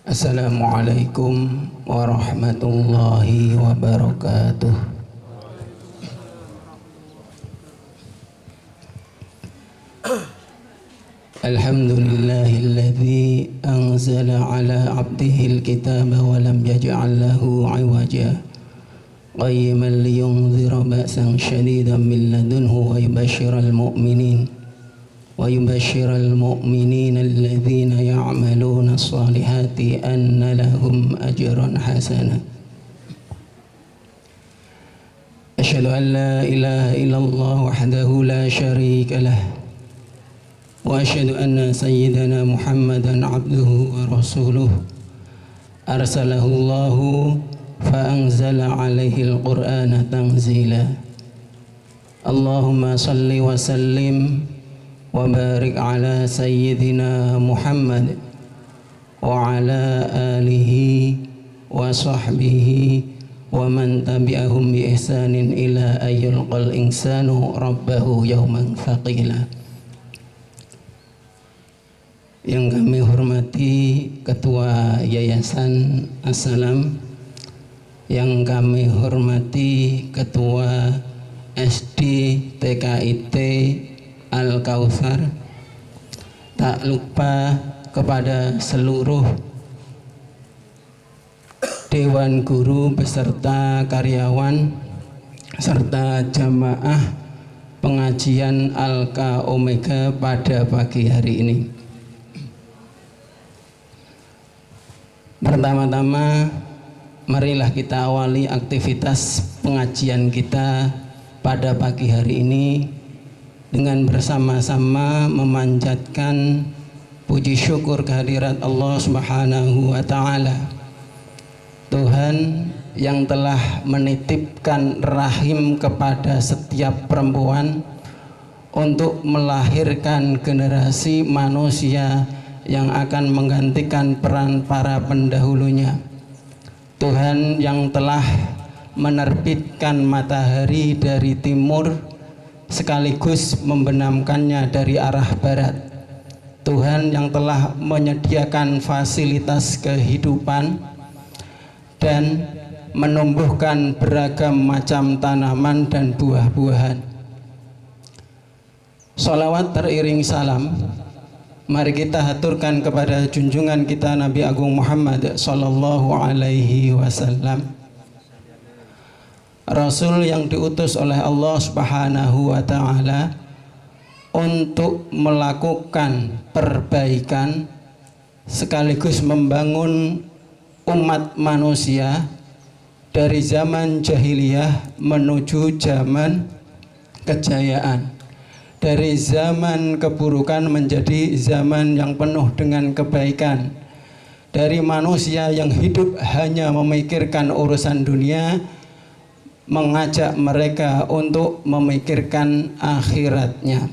Assalamualaikum warahmatullahi wabarakatuh. Alhamdulillahilladzi anzala ala abdihil kitaba wa lam yaj'al lahu 'iwaja qayyiman liyunzira ba'san shadidan min ladunhu wa yubashshiral mu'minin ويبشر المؤمنين الذين يعملون الصالحات أن لهم أجرا حسنا أشهد أن لا إله إلا الله وحده لا شريك له وأشهد أن سيدنا محمدا عبده ورسوله أرسله الله فأنزل عليه القرآن تنزيلا اللهم صل وسلم وبارك على سيدنا محمد وعلى آله وصحبه ومن تبعهم بإحسان إلى أن يلقى الإنسان ربه يوما ثقيلا. Yang kami hormati Ketua Yayasan As-Salam, yang kami hormati Ketua SD TKIT Al-Kautsar, tak lupa kepada seluruh Dewan Guru beserta karyawan serta jamaah pengajian Alka Omega pada pagi hari ini. Pertama-tama marilah kita awali aktivitas pengajian kita pada pagi hari ini dengan bersama-sama memanjatkan puji syukur kehadirat Allah Subhanahu wa Ta'ala, Tuhan yang telah menitipkan rahim kepada setiap perempuan untuk melahirkan generasi manusia yang akan menggantikan peran para pendahulunya. Tuhan yang telah menerbitkan matahari dari timur sekaligus membenamkannya dari arah barat. Tuhan yang telah menyediakan fasilitas kehidupan dan menumbuhkan beragam macam tanaman dan buah-buahan. Sholawat teriring salam mari kita haturkan kepada junjungan kita Nabi Agung Muhammad sallallahu alaihi wasallam, Rasul yang diutus oleh Allah Subhanahu wa Ta'ala untuk melakukan perbaikan sekaligus membangun umat manusia dari zaman jahiliyah menuju zaman kejayaan, dari zaman keburukan menjadi zaman yang penuh dengan kebaikan, dari manusia yang hidup hanya memikirkan urusan dunia mengajak mereka untuk memikirkan akhiratnya.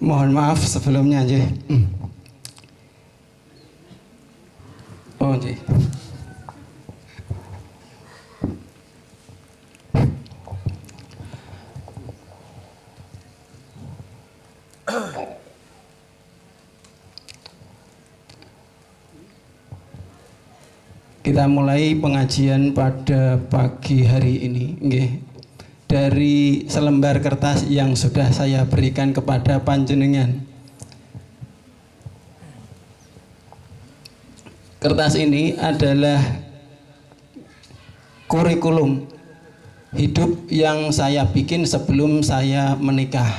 Mohon maaf sebelumnya aja. Oh, aja. Kita mulai pengajian pada pagi hari ini dari selembar kertas yang sudah saya berikan kepada panjenengan. Kertas ini adalah kurikulum hidup yang saya bikin sebelum saya menikah.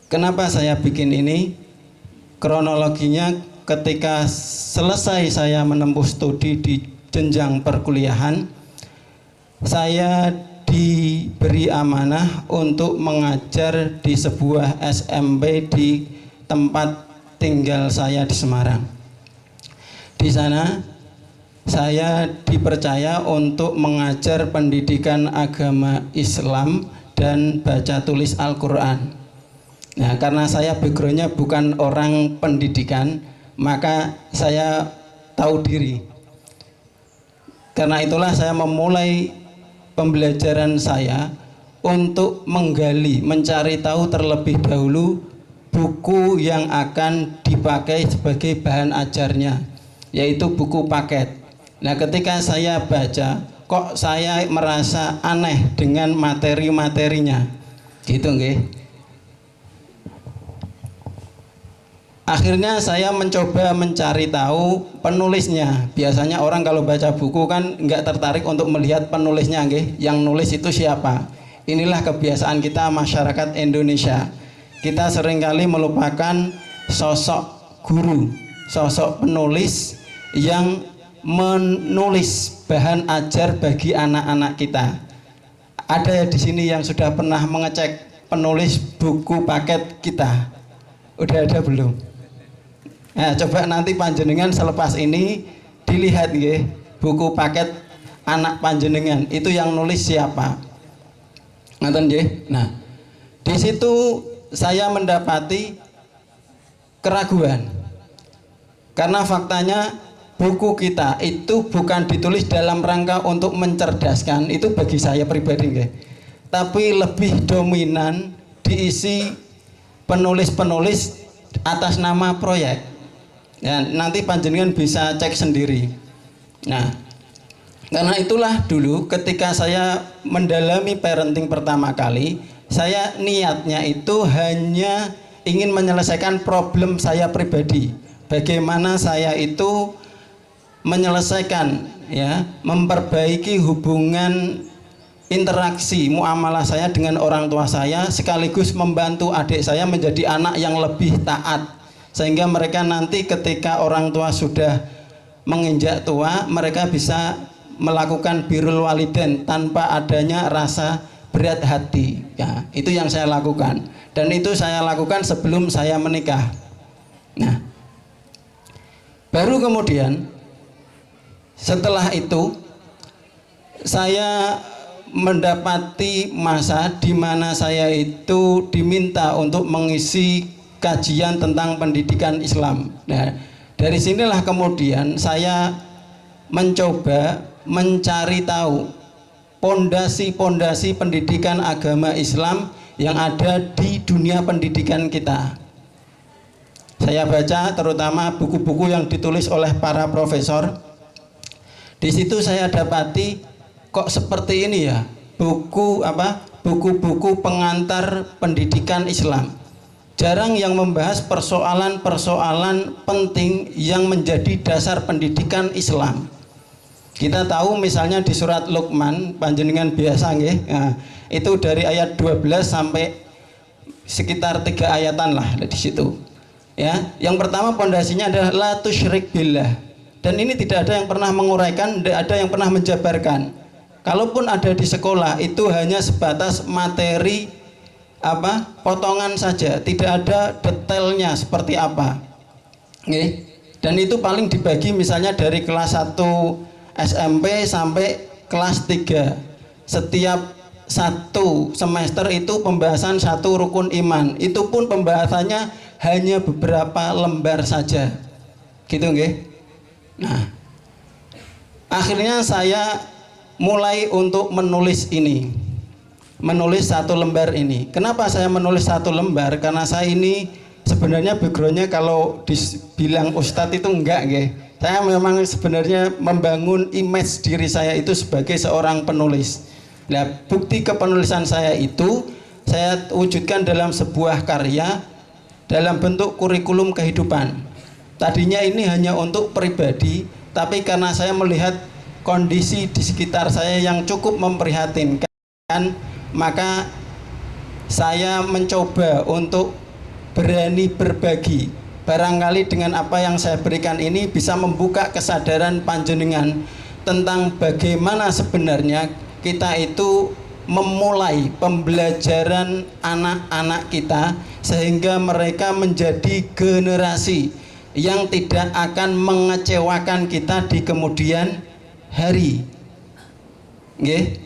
Kenapa saya bikin ini? Kronologinya ketika selesai saya menempuh studi di jenjang perkuliahan, saya diberi amanah untuk mengajar di sebuah SMP di tempat tinggal saya di Semarang. Di sana saya dipercaya untuk mengajar pendidikan agama Islam dan baca tulis Al-Quran. Nah, karena saya backgroundnya bukan orang pendidikan, maka saya tahu diri. Karena itulah saya memulai pembelajaran saya untuk menggali, mencari tahu terlebih dahulu buku yang akan dipakai sebagai bahan ajarnya, yaitu buku paket. Nah, ketika saya baca, kok saya merasa aneh dengan materi-materinya, gitu nggih. Akhirnya saya mencoba mencari tahu penulisnya. Biasanya orang kalau baca buku kan nggak tertarik untuk melihat penulisnya, nggih. Yang nulis itu siapa? Inilah kebiasaan kita masyarakat Indonesia. Kita seringkali melupakan sosok guru, sosok penulis yang menulis bahan ajar bagi anak-anak kita. Ada di sini yang sudah pernah mengecek penulis buku paket kita? Udah ada belum? Nah, coba nanti panjenengan selepas ini dilihat ya, buku paket anak panjenengan itu yang nulis siapa. Ngaten nggih. Nah, di situ saya mendapati keraguan. Karena faktanya buku kita itu bukan ditulis dalam rangka untuk mencerdaskan, itu bagi saya pribadi nggih. Tapi lebih dominan diisi penulis-penulis atas nama proyek. Ya, nanti panjenengan bisa cek sendiri. Nah, karena itulah dulu ketika saya mendalami parenting pertama kali, saya niatnya itu hanya ingin menyelesaikan problem saya pribadi. Bagaimana saya itu menyelesaikan, ya, memperbaiki hubungan interaksi muamalah saya dengan orang tua saya, sekaligus membantu adik saya menjadi anak yang lebih taat. Sehingga mereka nanti ketika orang tua sudah menginjak tua, mereka bisa melakukan birrul walidain tanpa adanya rasa berat hati. Ya, itu yang saya lakukan. Dan itu saya lakukan sebelum saya menikah. Nah, baru kemudian setelah itu saya mendapati masa di mana saya itu diminta untuk mengisi kajian tentang pendidikan Islam. Nah, dari sinilah kemudian saya mencoba mencari tahu pondasi-pondasi pendidikan agama Islam yang ada di dunia pendidikan kita. Saya baca terutama buku-buku yang ditulis oleh para profesor. Di situ saya dapati kok seperti ini ya, buku-buku pengantar pendidikan Islam. Jarang yang membahas persoalan-persoalan penting yang menjadi dasar pendidikan Islam. Kita tahu misalnya di surat Luqman, panjenengan biasa nggih. Nah, itu dari ayat 12 sampai sekitar 3 ayatan lah di situ. Ya, yang pertama pondasinya adalah la tusyrik billah. Dan ini tidak ada yang pernah menguraikan, tidak ada yang pernah menjabarkan. Kalaupun ada di sekolah itu hanya sebatas materi potongan saja, tidak ada detailnya seperti apa. Oke. Dan itu paling dibagi misalnya dari kelas 1 SMP sampai kelas 3. Setiap satu semester itu pembahasan satu rukun iman. Itu pun pembahasannya hanya beberapa lembar saja. Gitu nggih. Nah, akhirnya saya mulai untuk menulis ini. Menulis satu lembar ini. Kenapa saya menulis satu lembar? Karena saya ini sebenarnya backgroundnya kalau dibilang ustadz itu enggak, nggih. Saya memang sebenarnya membangun image diri saya itu sebagai seorang penulis. Nah, bukti kepenulisan saya itu saya wujudkan dalam sebuah karya dalam bentuk kurikulum kehidupan. Tadinya ini hanya untuk pribadi, tapi karena saya melihat kondisi di sekitar saya yang cukup memprihatinkan, maka saya mencoba untuk berani berbagi. Barangkali dengan apa yang saya berikan ini bisa membuka kesadaran panjenengan tentang bagaimana sebenarnya kita itu memulai pembelajaran anak-anak kita sehingga mereka menjadi generasi yang tidak akan mengecewakan kita di kemudian hari. Nggih.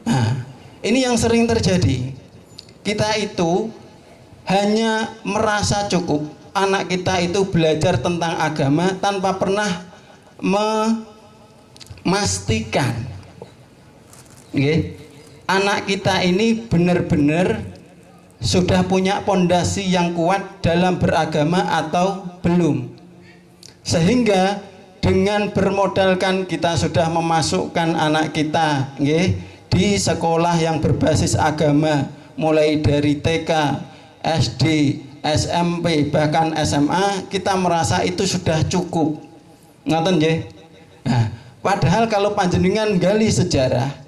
Nah, ini yang sering terjadi. Kita itu hanya merasa cukup anak kita itu belajar tentang agama tanpa pernah memastikan anak kita ini benar-benar sudah punya pondasi yang kuat dalam beragama atau belum, sehingga dengan bermodalkan kita sudah memasukkan anak kita di sekolah yang berbasis agama, mulai dari TK, SD, SMP, bahkan SMA, kita merasa itu sudah cukup. Ngoten nggih. Nah, padahal kalau panjenengan gali sejarah,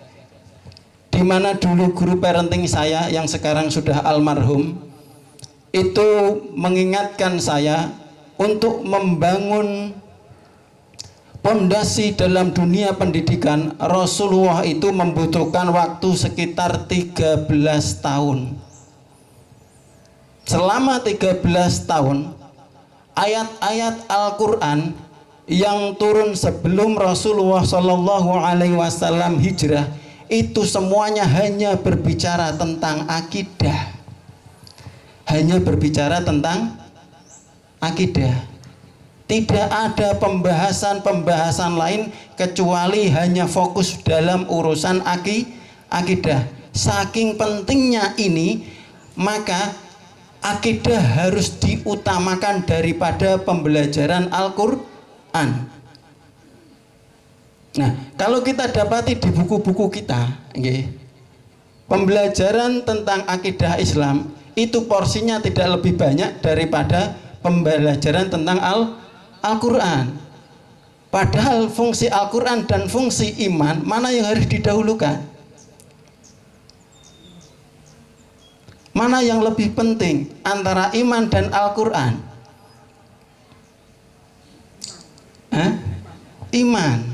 di mana dulu guru parenting saya yang sekarang sudah almarhum itu mengingatkan saya untuk membangun pondasi dalam dunia pendidikan. Rasulullah itu membutuhkan waktu sekitar 13 tahun. Selama 13 tahun, ayat-ayat Al-Quran yang turun sebelum Rasulullah Shallallahu Alaihi Wasallam hijrah itu semuanya hanya berbicara tentang akidah, hanya berbicara tentang akidah. Tidak ada pembahasan-pembahasan lain kecuali hanya fokus dalam urusan akidah. Saking pentingnya ini, maka akidah harus diutamakan daripada pembelajaran Al-Quran. Nah, kalau kita dapati di buku-buku kita, pembelajaran tentang akidah Islam itu porsinya tidak lebih banyak daripada pembelajaran tentang Al-Quran. Padahal fungsi Al-Quran dan fungsi iman, mana yang harus didahulukan? Mana yang lebih penting antara iman dan Al-Quran? Iman.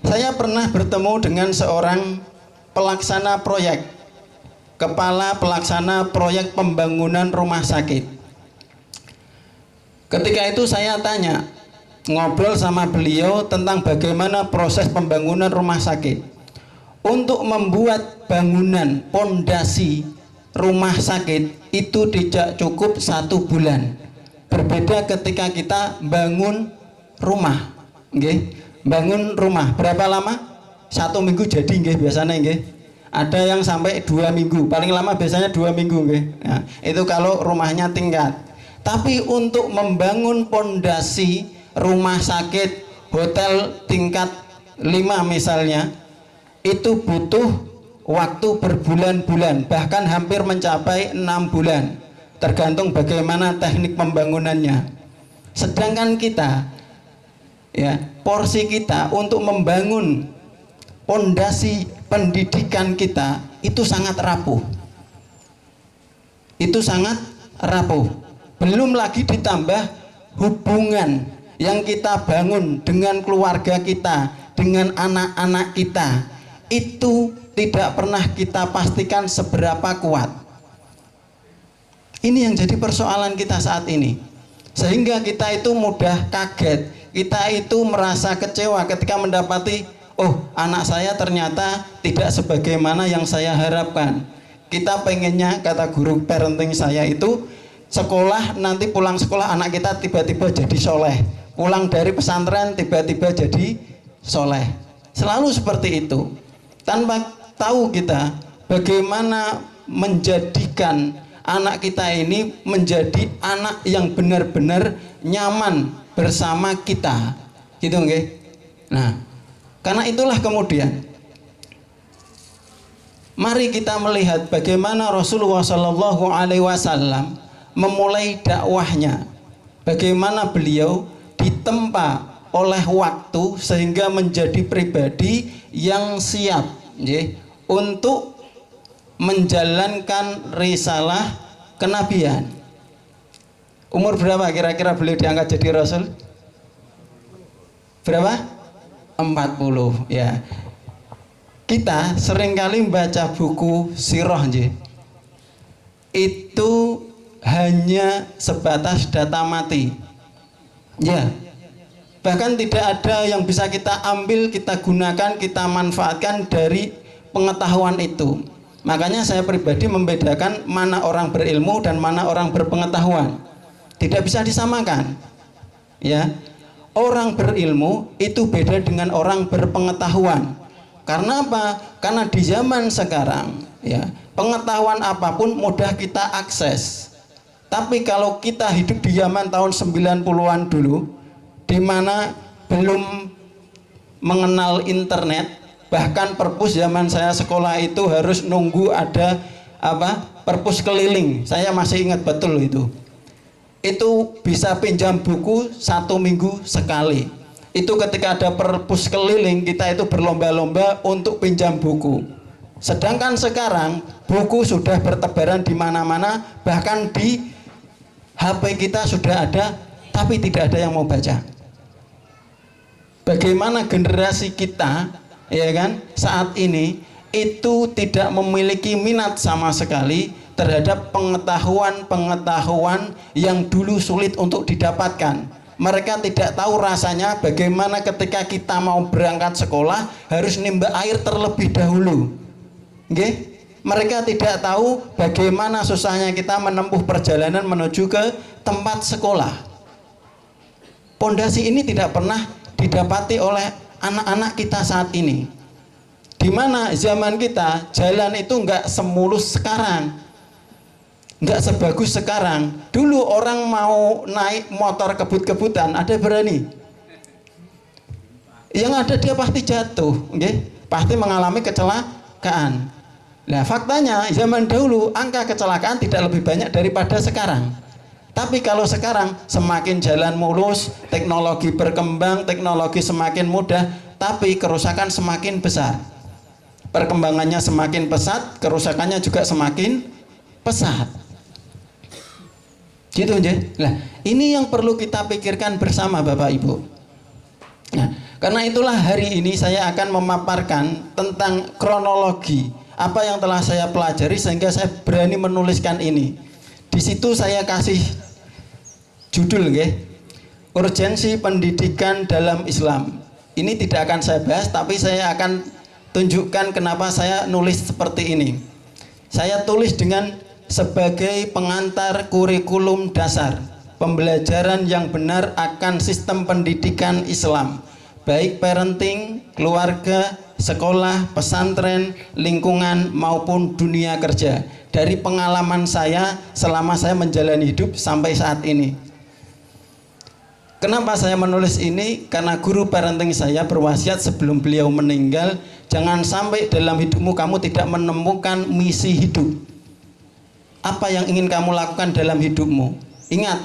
Saya pernah bertemu dengan seorang pelaksana proyek, kepala pelaksana proyek pembangunan rumah sakit. Ketika itu saya tanya, ngobrol sama beliau tentang bagaimana proses pembangunan rumah sakit. Untuk membuat bangunan pondasi rumah sakit itu tidak cukup 1 bulan. Berbeda ketika kita bangun rumah. Bangun rumah berapa lama? 1 minggu jadi biasanya ada yang sampai 2 minggu, paling lama biasanya 2 minggu nah, itu kalau rumahnya tingkat. Tapi untuk membangun pondasi rumah sakit, hotel tingkat 5 misalnya, itu butuh waktu berbulan-bulan, bahkan hampir mencapai 6 bulan, tergantung bagaimana teknik pembangunannya. Sedangkan kita, porsi kita untuk membangun pondasi pendidikan kita itu sangat rapuh. Itu sangat rapuh. Belum lagi ditambah hubungan yang kita bangun dengan keluarga kita, dengan anak-anak kita, itu tidak pernah kita pastikan seberapa kuat. Ini yang jadi persoalan kita saat ini, sehingga kita itu mudah kaget. Kita itu merasa kecewa ketika mendapati, oh, anak saya ternyata tidak sebagaimana yang saya harapkan. Kita pengennya, kata guru parenting saya itu, sekolah nanti pulang sekolah anak kita tiba-tiba jadi soleh, pulang dari pesantren tiba-tiba jadi soleh. Selalu seperti itu, tanpa tahu kita bagaimana menjadikan anak kita ini menjadi anak yang benar-benar nyaman bersama kita, gitu nggih. Nah, karena itulah kemudian mari kita melihat bagaimana Rasulullah Shallallahu Alaihi Wasallam memulai dakwahnya, bagaimana beliau ditempa oleh waktu sehingga menjadi pribadi yang siap untuk menjalankan risalah kenabian. Umur berapa kira-kira beliau diangkat jadi Rasul? Berapa? 40 ya. Kita seringkali membaca buku sirah itu hanya sebatas data mati. Ya. Bahkan tidak ada yang bisa kita ambil, kita gunakan, kita manfaatkan dari pengetahuan itu. Makanya saya pribadi membedakan mana orang berilmu dan mana orang berpengetahuan. Tidak bisa disamakan. Ya. orang berilmu itu beda dengan orang berpengetahuan. Karena apa? Karena di zaman sekarang ya, pengetahuan apapun mudah kita akses. Tapi kalau kita hidup di zaman tahun 90-an dulu, di mana belum mengenal internet, bahkan perpus zaman saya sekolah itu harus nunggu ada perpus keliling. Saya masih ingat betul itu bisa pinjam buku 1 minggu sekali. Itu ketika ada perpus keliling, kita itu berlomba-lomba untuk pinjam buku. Sedangkan sekarang buku sudah bertebaran di mana-mana, bahkan di HP kita sudah ada, tapi tidak ada yang mau baca. Bagaimana generasi kita, ya kan, saat ini itu tidak memiliki minat sama sekali terhadap pengetahuan-pengetahuan yang dulu sulit untuk didapatkan. Mereka tidak tahu rasanya bagaimana ketika kita mau berangkat sekolah harus nimba air terlebih dahulu. Okay? Mereka tidak tahu bagaimana susahnya kita menempuh perjalanan menuju ke tempat sekolah. Pondasi ini tidak pernah didapati oleh anak-anak kita saat ini. Di mana zaman kita jalan itu nggak semulus sekarang, nggak sebagus sekarang. Dulu orang mau naik motor kebut-kebutan ada berani, yang ada dia pasti jatuh, okay? Pasti mengalami kecelakaan. Nah faktanya zaman dahulu angka kecelakaan tidak lebih banyak daripada sekarang. Tapi kalau sekarang semakin jalan mulus, teknologi berkembang, teknologi semakin mudah, tapi kerusakan semakin besar. Perkembangannya semakin pesat, kerusakannya juga semakin pesat. Gitu aja. Nah, ini yang perlu kita pikirkan bersama Bapak Ibu. Nah, karena itulah hari ini saya akan memaparkan tentang kronologi apa yang telah saya pelajari sehingga saya berani menuliskan ini. Di situ saya kasih judul, urgensi pendidikan dalam Islam. Ini tidak akan saya bahas, tapi saya akan tunjukkan kenapa saya nulis seperti ini. Saya tulis dengan sebagai pengantar kurikulum dasar pembelajaran yang benar akan sistem pendidikan Islam, baik parenting, keluarga, sekolah, pesantren, lingkungan maupun dunia kerja. Dari pengalaman saya selama saya menjalani hidup sampai saat ini. Kenapa saya menulis ini? Karena guru parenting saya berwasiat sebelum beliau meninggal, jangan sampai dalam hidupmu kamu tidak menemukan misi hidup. Apa yang ingin kamu lakukan dalam hidupmu? Ingat,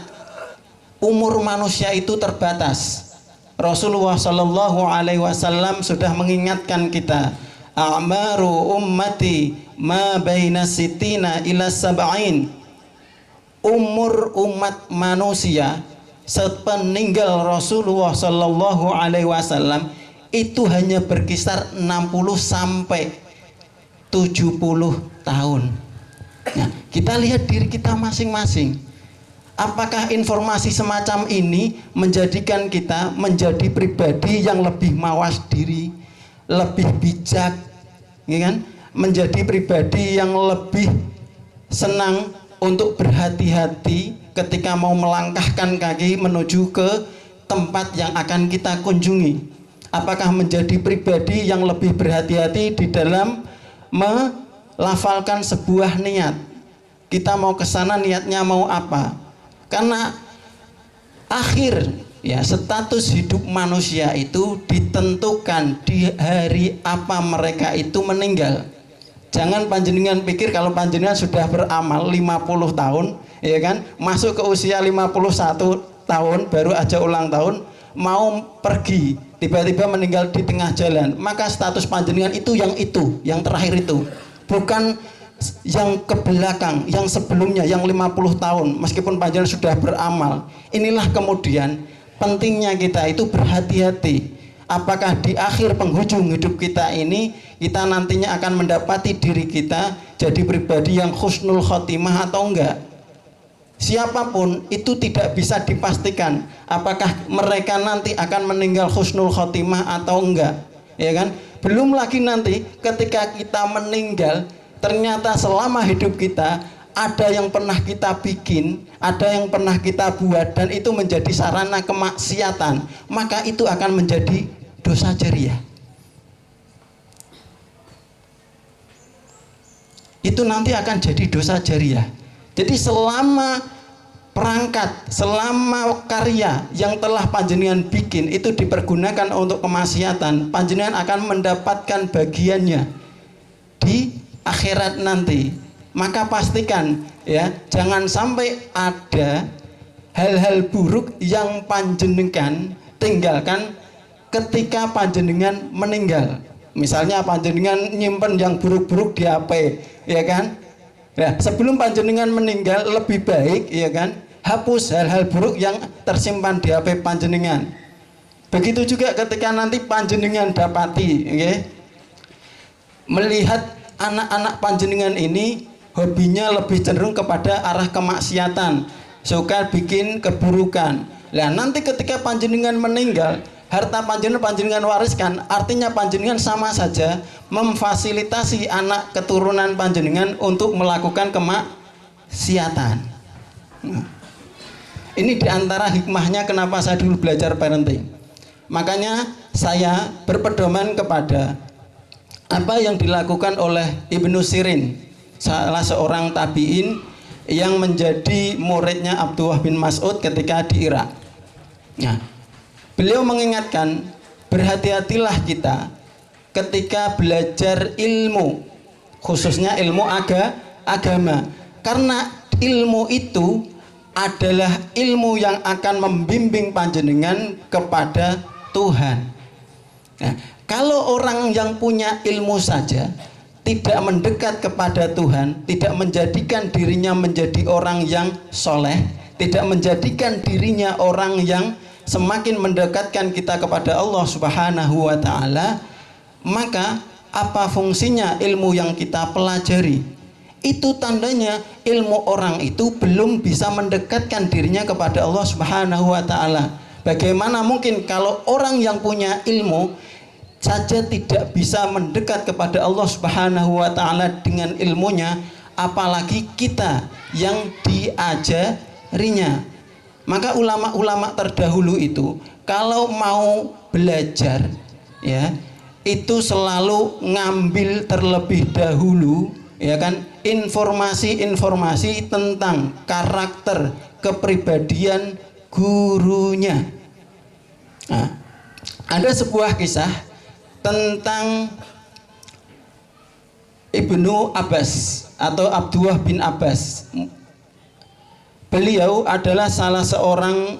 umur manusia itu terbatas. Rasulullah Shallallahu Alaihi Wasallam sudah mengingatkan kita, a'maru ummati ma baina sitina ila sab'in. Umur umat manusia sepeninggal Rasulullah Shallallahu Alaihi Wasallam itu hanya berkisar 60 sampai 70 tahun. Nah, kita lihat diri kita masing-masing. Apakah informasi semacam ini menjadikan kita menjadi pribadi yang lebih mawas diri, lebih bijak, ya kan? Menjadi pribadi yang lebih senang untuk berhati-hati ketika mau melangkahkan kaki menuju ke tempat yang akan kita kunjungi? Apakah menjadi pribadi yang lebih berhati-hati di dalam melafalkan sebuah niat? Kita mau ke sana niatnya mau apa? Karena akhir ya status hidup manusia itu ditentukan di hari apa mereka itu meninggal. Jangan panjenengan pikir kalau panjenengan sudah beramal 50 tahun, ya kan, masuk ke usia 51 tahun baru aja ulang tahun, mau pergi, tiba-tiba meninggal di tengah jalan, maka status panjenengan itu, yang terakhir itu, bukan yang ke belakang, yang sebelumnya, yang 50 tahun, meskipun panjenengan sudah beramal. Inilah kemudian pentingnya kita itu berhati-hati. Apakah di akhir penghujung hidup kita ini, kita nantinya akan mendapati diri kita jadi pribadi yang husnul khotimah atau enggak? Siapapun itu tidak bisa dipastikan apakah mereka nanti akan meninggal husnul khotimah atau enggak, ya kan? Belum lagi nanti ketika kita meninggal, ternyata selama hidup kita ada yang pernah kita bikin, ada yang pernah kita buat, dan itu menjadi sarana kemaksiatan, maka itu akan menjadi dosa jariah. Itu nanti akan jadi dosa jariah. Jadi selama perangkat, selama karya yang telah panjenengan bikin itu dipergunakan untuk kemaksiatan, panjenengan akan mendapatkan bagiannya di akhirat nanti. Maka pastikan ya, jangan sampai ada hal-hal buruk yang panjenengan tinggalkan ketika panjenengan meninggal. Misalnya panjenengan nyimpen yang buruk-buruk di HP, ya kan? Ya, sebelum panjenengan meninggal lebih baik, ya kan, hapus hal-hal buruk yang tersimpan di HP panjenengan. Begitu juga ketika nanti panjenengan dapati, okay, melihat anak-anak panjenengan ini hobinya lebih cenderung kepada arah kemaksiatan, suka bikin keburukan. Nah, nanti ketika panjenengan meninggal, harta panjenengan wariskan, artinya panjenengan sama saja memfasilitasi anak keturunan panjenengan untuk melakukan kemaksiatan. Ini diantara hikmahnya kenapa saya dulu belajar parenting. Makanya saya berpedoman kepada apa yang dilakukan oleh Ibnu Sirin, salah seorang tabi'in yang menjadi muridnya Abdullah bin Mas'ud ketika di Irak. Nah, beliau mengingatkan, berhati-hatilah kita ketika belajar ilmu, khususnya ilmu agama, karena ilmu itu adalah ilmu yang akan membimbing panjenengan kepada Tuhan. Nah, kalau orang yang punya ilmu saja tidak mendekat kepada Tuhan, tidak menjadikan dirinya menjadi orang yang soleh, tidak menjadikan dirinya orang yang semakin mendekatkan kita kepada Allah Subhanahu wa Ta'ala, maka apa fungsinya ilmu yang kita pelajari? Itu tandanya ilmu orang itu belum bisa mendekatkan dirinya kepada Allah Subhanahu wa Ta'ala. Bagaimana mungkin kalau orang yang punya ilmu saja tidak bisa mendekat kepada Allah Subhanahu wa Ta'ala dengan ilmunya, apalagi kita yang diajarinya. Maka ulama-ulama terdahulu itu kalau mau belajar, ya, itu selalu ngambil terlebih dahulu, ya kan, informasi-informasi tentang karakter kepribadian gurunya. Nah, ada sebuah kisah tentang Ibnu Abbas atau Abdullah bin Abbas. Beliau adalah salah seorang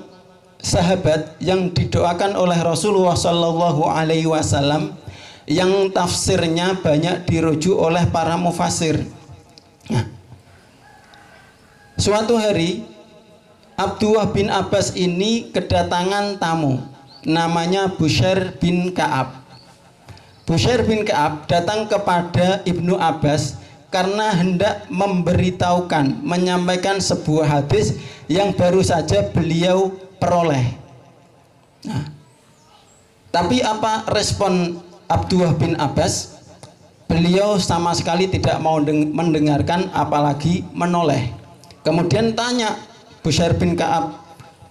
sahabat yang didoakan oleh Rasulullah Shallallahu Alaihi Wasallam, yang tafsirnya banyak dirujuk oleh para mufassir. Nah, suatu hari Abdullah bin Abbas ini kedatangan tamu, namanya Bushair bin Ka'ab. Bushair bin Ka'ab datang kepada Ibnu Abbas karena hendak memberitahukan, menyampaikan sebuah hadis yang baru saja beliau peroleh. Nah, tapi apa respon Abdullah bin Abbas? Beliau sama sekali tidak mau mendengarkan, apalagi menoleh. Kemudian tanya Bushair bin Ka'ab,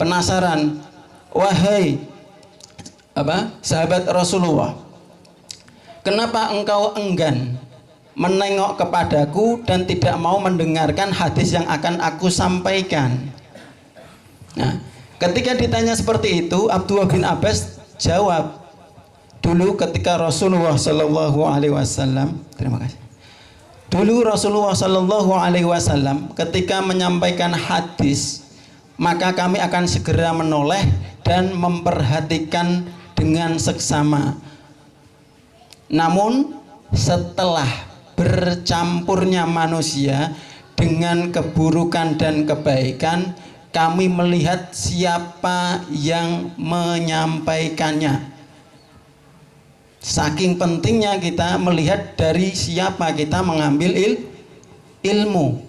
penasaran, wahai sahabat Rasulullah, kenapa engkau enggan menengok kepadaku dan tidak mau mendengarkan hadis yang akan aku sampaikan? Nah, ketika ditanya seperti itu, Abdullah bin Abbas jawab, dulu ketika Rasulullah Shallallahu Alaihi Wasallam, terima kasih. Dulu Rasulullah Shallallahu Alaihi Wasallam ketika menyampaikan hadis, maka kami akan segera menoleh dan memperhatikan dengan seksama. Namun setelah bercampurnya manusia dengan keburukan dan kebaikan, kami melihat siapa yang menyampaikannya. Saking pentingnya kita melihat dari siapa kita mengambil ilmu.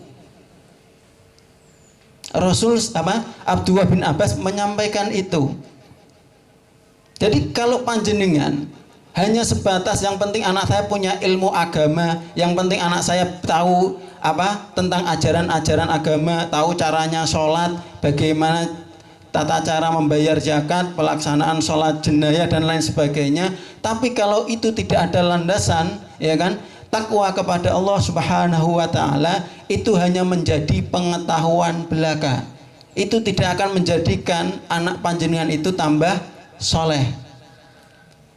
Abdullah bin Abbas menyampaikan itu. Jadi kalau panjenengan Hanya sebatas yang penting anak saya punya ilmu agama, yang penting anak saya tahu apa tentang ajaran-ajaran agama, tahu caranya sholat, bagaimana tata cara membayar zakat, pelaksanaan sholat jenayah dan lain sebagainya. Tapi kalau itu tidak ada landasan, ya kan, takwa kepada Allah Subhanahu wa taala, itu hanya menjadi pengetahuan belaka. Itu tidak akan menjadikan anak panjenengan itu tambah soleh.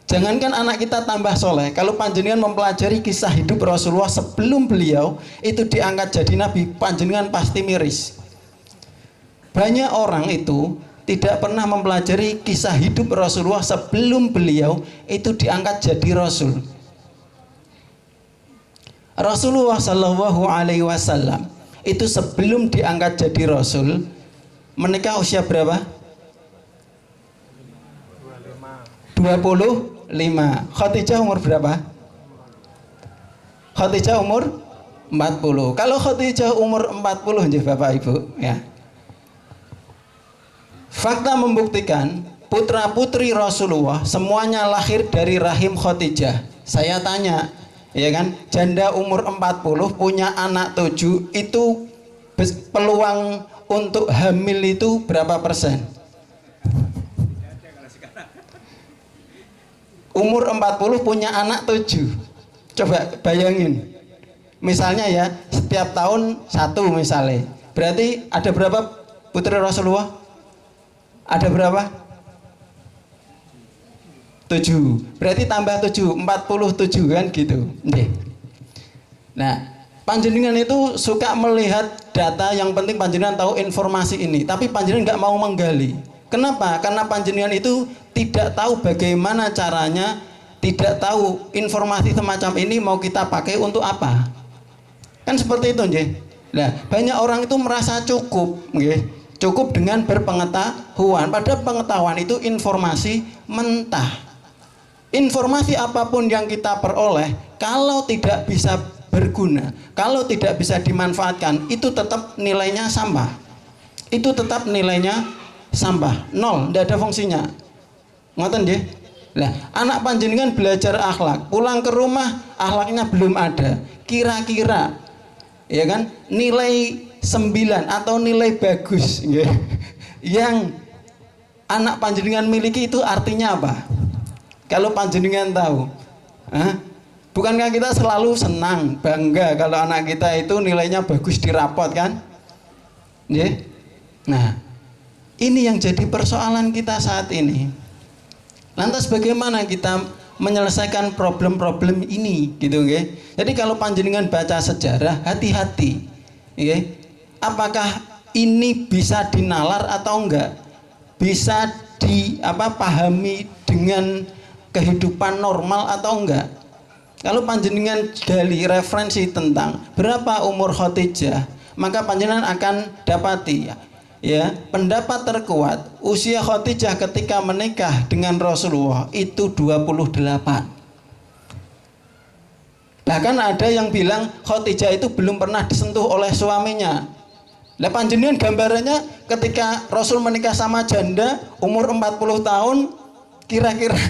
Jangankan anak kita tambah soleh, kalau panjenengan mempelajari kisah hidup Rasulullah sebelum beliau itu diangkat jadi nabi, panjenengan pasti miris. Banyak orang itu tidak pernah mempelajari kisah hidup Rasulullah sebelum beliau itu diangkat jadi rasul. Rasulullah Shallallahu Alaihi Wasallam itu sebelum diangkat jadi rasul menikah usia berapa? 25. Khadijah umur berapa? Khadijah umur 40. Kalau Khadijah umur 40 nggih Bapak Ibu, ya. Fakta membuktikan putra-putri Rasulullah semuanya lahir dari rahim Khadijah. Saya tanya, ya kan, janda umur 40 punya anak 7, itu peluang untuk hamil itu berapa persen? Umur 40 punya anak 7. Coba bayangin. Misalnya ya, setiap tahun 1 misalnya. Berarti ada berapa putri Rasulullah? Ada berapa? 7. Berarti tambah 7, 47 kan gitu. Nah, panjenengan itu suka melihat data, yang penting panjenengan tahu informasi ini, tapi panjenengan nggak mau menggali. Kenapa? Karena panjenengan itu tidak tahu bagaimana caranya, tidak tahu informasi semacam ini mau kita pakai untuk apa. Kan seperti itu, nggih. Nah, banyak orang itu merasa cukup, nggih. Cukup dengan berpengetahuan. Padahal pengetahuan itu informasi mentah. Informasi apapun yang kita peroleh, kalau tidak bisa berguna, kalau tidak bisa dimanfaatkan, itu tetap nilainya sampah. Itu tetap nilainya sampah, nol, tidak ada fungsinya. Ngoten nggih. Nah, anak panjenengan belajar akhlak, pulang ke rumah akhlaknya belum ada. Kira-kira ya kan, nilai 9 atau nilai bagus nggih, yang anak panjenengan miliki itu artinya apa? Kalau panjenengan tahu, bukankah kita selalu senang, bangga kalau anak kita itu nilainya bagus di rapot kan? Nggih. Nah, ini yang jadi persoalan kita saat ini. Lantas bagaimana kita menyelesaikan problem-problem ini gitu, nggih. Jadi kalau panjenengan baca sejarah, hati-hati, nggih. Apakah ini bisa dinalar atau enggak? Bisa pahami dengan kehidupan normal atau enggak? Kalau panjenengan gali referensi tentang berapa umur Khadijah, maka panjenengan akan dapati ya, pendapat terkuat usia Khadijah ketika menikah dengan Rasulullah itu 28. Bahkan ada yang bilang Khadijah itu belum pernah disentuh oleh suaminya. Nah, panjenengan gambarannya ketika Rasul menikah sama janda umur 40 tahun, kira-kira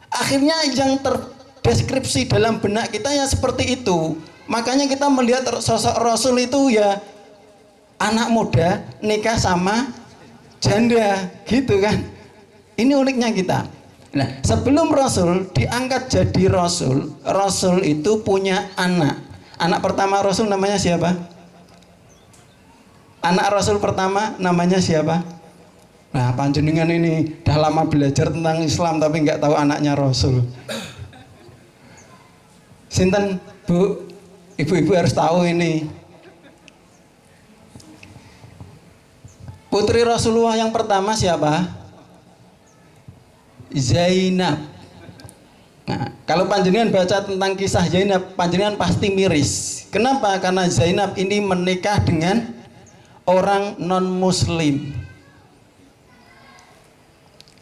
akhirnya yang terdeskripsi dalam benak kita ya seperti itu. Makanya kita melihat sosok Rasul itu ya anak muda nikah sama janda gitu kan. Ini uniknya kita. Nah, sebelum Rasul diangkat jadi Rasul, Rasul itu punya anak. Anak pertama Rasul namanya siapa? Anak Rasul pertama namanya siapa? Nah, panjenengan ini dah lama belajar tentang Islam tapi nggak tahu anaknya Rasul. Sinten, Bu? Ibu-ibu harus tahu ini. Putri Rasulullah yang pertama siapa? Zainab. Nah, kalau panjenengan baca tentang kisah Zainab, panjenengan pasti miris. Kenapa? Karena Zainab ini menikah dengan orang non-muslim.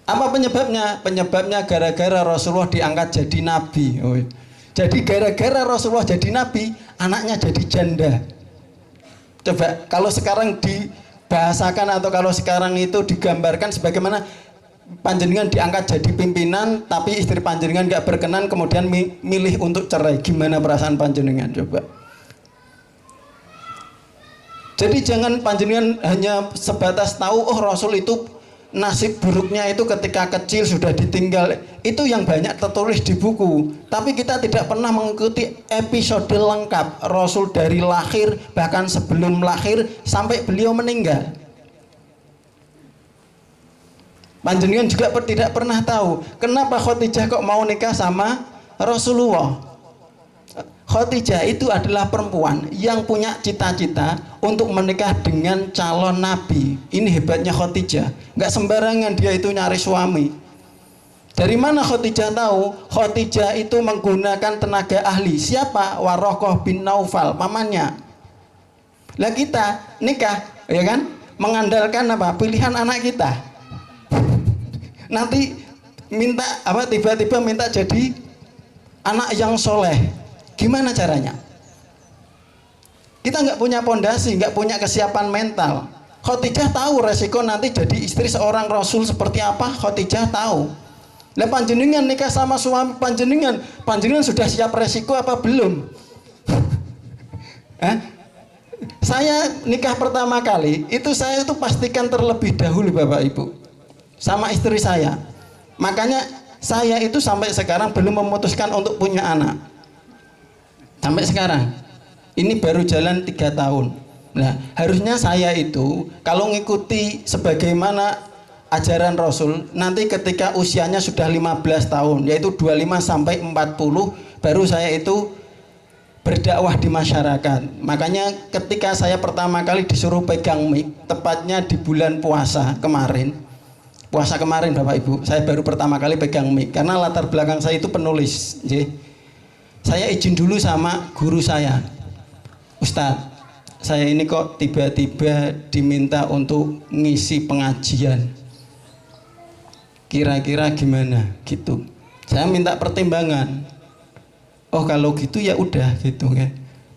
Apa penyebabnya? Penyebabnya gara-gara Rasulullah diangkat jadi nabi. Jadi gara-gara Rasulullah jadi nabi, anaknya jadi janda. Coba kalau sekarang dibahasakan atau kalau sekarang itu digambarkan sebagaimana panjenengan diangkat jadi pimpinan, tapi istri panjenengan nggak berkenan, kemudian milih untuk cerai. Gimana perasaan panjenengan? Coba. Jadi jangan panjenengan hanya sebatas tahu, oh Rasul itu nasib buruknya itu ketika kecil sudah ditinggal. Itu yang banyak tertulis di buku. Tapi kita tidak pernah mengikuti episode lengkap Rasul dari lahir, bahkan sebelum lahir sampai beliau meninggal. Panjenengan juga tidak pernah tahu kenapa Khadijah kok mau nikah sama Rasulullah. Khadijah itu adalah perempuan yang punya cita-cita untuk menikah dengan calon nabi. Ini hebatnya Khadijah. Nggak sembarangan dia itu nyari suami. Dari mana Khadijah tahu? Khadijah itu menggunakan tenaga ahli. Siapa? Waraqah bin Naufal, pamannya. Lah kita nikah, ya kan? Mengandalkan apa? Pilihan anak kita. Nanti minta apa? Tiba-tiba minta jadi anak yang soleh. Gimana caranya? Kita nggak punya pondasi, nggak punya kesiapan mental. Khadijah tahu resiko nanti jadi istri seorang Rasul seperti apa. Khadijah tahu. Lah panjenengan nikah sama suami panjenengan sudah siap resiko apa belum? Saya nikah pertama kali itu saya itu pastikan terlebih dahulu Bapak Ibu sama istri saya. Makanya saya itu sampai sekarang belum memutuskan untuk punya anak. Sampai sekarang ini baru jalan 3 tahun. Nah harusnya saya itu kalau ngikuti sebagaimana ajaran Rasul, nanti ketika usianya sudah 15 tahun, yaitu 25 sampai 40, baru saya itu berdakwah di masyarakat. Makanya ketika saya pertama kali disuruh pegang mic, tepatnya di bulan puasa kemarin Bapak Ibu, saya baru pertama kali pegang mic karena latar belakang saya itu penulis. Saya izin dulu sama guru saya, Ustadz, saya ini kok tiba-tiba diminta untuk ngisi pengajian, kira-kira gimana gitu. Saya minta pertimbangan. Oh kalau gitu ya udah gitu kan.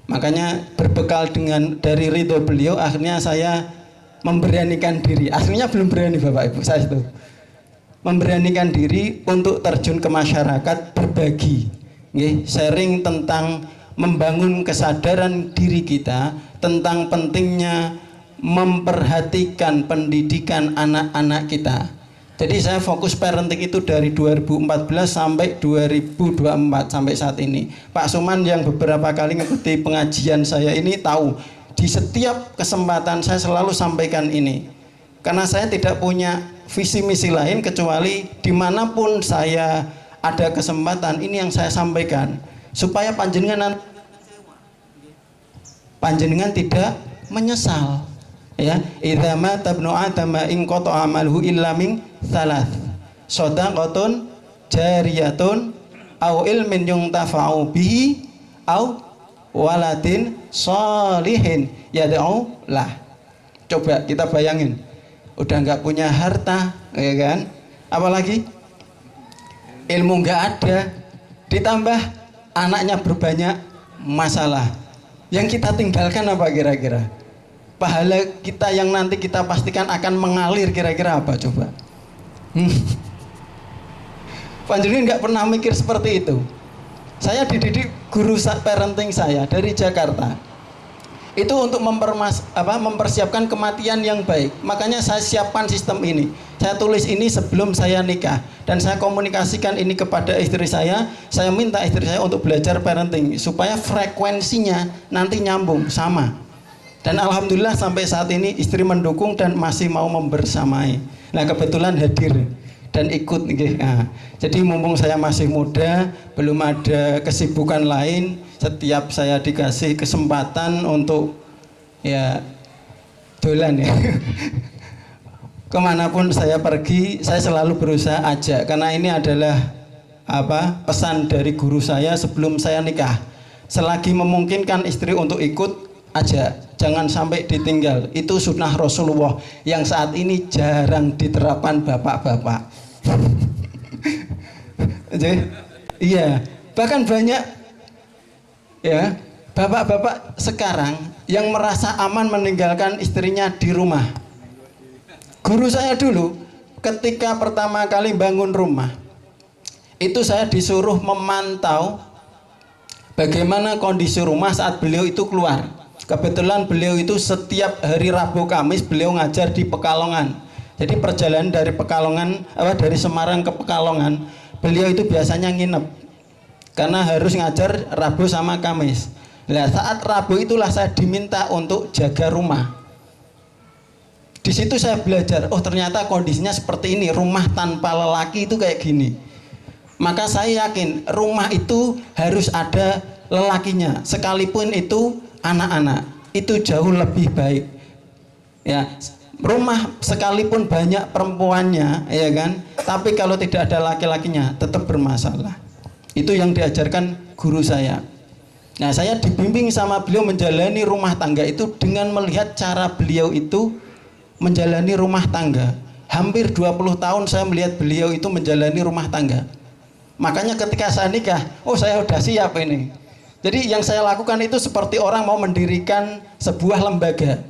Makanya berbekal dengan dari ridho beliau, akhirnya saya memberanikan diri. Aslinya belum berani Bapak Ibu, saya itu memberanikan diri untuk terjun ke masyarakat, berbagi, sharing tentang membangun kesadaran diri kita tentang pentingnya memperhatikan pendidikan anak-anak kita. Jadi saya fokus parenting itu dari 2014 sampai 2024 sampai saat ini. Pak Suman yang beberapa kali mengikuti pengajian saya ini tahu, di setiap kesempatan saya selalu sampaikan ini. Karena saya tidak punya visi misi lain kecuali dimanapun saya ada kesempatan, ini yang saya sampaikan supaya panjenengan tidak menyesal. Ya, idza mata ibnu adam in qata amaluhu illa min thalath, shadaqatun jariyatun au ilmin yuntafa'u bihi au waladin sholihin yad'u lah. Coba kita bayangin, udah nggak punya harta, ya kan? Apalagi ilmu nggak ada, ditambah anaknya berbanyak masalah. Yang kita tinggalkan apa kira-kira? Pahala kita yang nanti kita pastikan akan mengalir kira-kira apa coba? Panjenengan nggak pernah mikir seperti itu. Saya dididik guru parenting saya dari Jakarta. Itu untuk mempersiapkan kematian yang baik. Makanya saya siapkan sistem ini. Saya tulis ini sebelum saya nikah dan saya komunikasikan ini kepada istri saya. Saya minta istri saya untuk belajar parenting supaya frekuensinya nanti nyambung sama. Dan alhamdulillah sampai saat ini istri mendukung dan masih mau membersamai. Nah kebetulan hadir dan ikut. Nah, jadi mumpung saya masih muda, belum ada kesibukan lain, setiap saya dikasih kesempatan untuk ya dolan ya. Kemanapun saya pergi, saya selalu berusaha ajak, karena ini adalah pesan dari guru saya sebelum saya nikah. Selagi memungkinkan istri untuk ikut, ajak, jangan sampai ditinggal. Itu sunnah Rasulullah yang saat ini jarang diterapkan bapak-bapak. Iya, bahkan banyak ya bapak-bapak sekarang yang merasa aman meninggalkan istrinya di rumah. Guru saya dulu ketika pertama kali bangun rumah, itu saya disuruh memantau bagaimana kondisi rumah saat beliau itu keluar. Kebetulan beliau itu setiap hari Rabu Kamis beliau ngajar di Pekalongan. Jadi perjalanan dari Pekalongan, dari Semarang ke Pekalongan, beliau itu biasanya nginep karena harus ngajar Rabu sama Kamis. Nah, saat Rabu itulah saya diminta untuk jaga rumah. Di situ saya belajar, oh ternyata kondisinya seperti ini, rumah tanpa lelaki itu kayak gini. Maka saya yakin rumah itu harus ada lelakinya, sekalipun itu anak-anak, itu jauh lebih baik. Ya, rumah sekalipun banyak perempuannya, ya kan, tapi kalau tidak ada laki-lakinya tetap bermasalah. Itu yang diajarkan guru saya. Nah, saya dibimbing sama beliau menjalani rumah tangga itu dengan melihat cara beliau itu menjalani rumah tangga. Hampir 20 tahun saya melihat beliau itu menjalani rumah tangga. Makanya ketika saya nikah, oh saya udah siap ini. Jadi yang saya lakukan itu seperti orang mau mendirikan sebuah lembaga.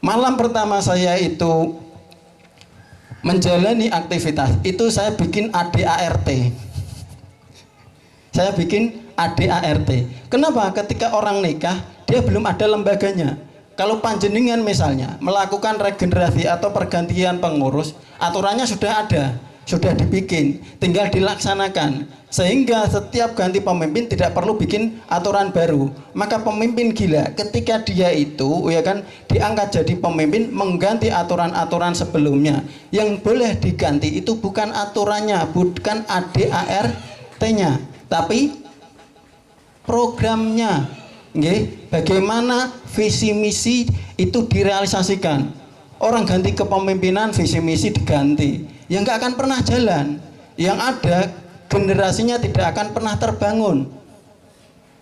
Malam pertama saya itu menjalani aktivitas, itu saya bikin ADART. Saya bikin ADART. Kenapa? Ketika orang nikah, dia belum ada lembaganya. Kalau panjenengan misalnya melakukan regenerasi atau pergantian pengurus, aturannya sudah ada, sudah dibikin, tinggal dilaksanakan. Sehingga setiap ganti pemimpin tidak perlu bikin aturan baru. Maka pemimpin gila ketika dia itu ya kan diangkat jadi pemimpin mengganti aturan-aturan sebelumnya. Yang boleh diganti itu bukan aturannya, bukan ADART-nya, tapi programnya. Bagaimana visi misi itu direalisasikan. Orang ganti kepemimpinan, visi misi diganti, ya nggak akan pernah jalan. Yang ada generasinya tidak akan pernah terbangun.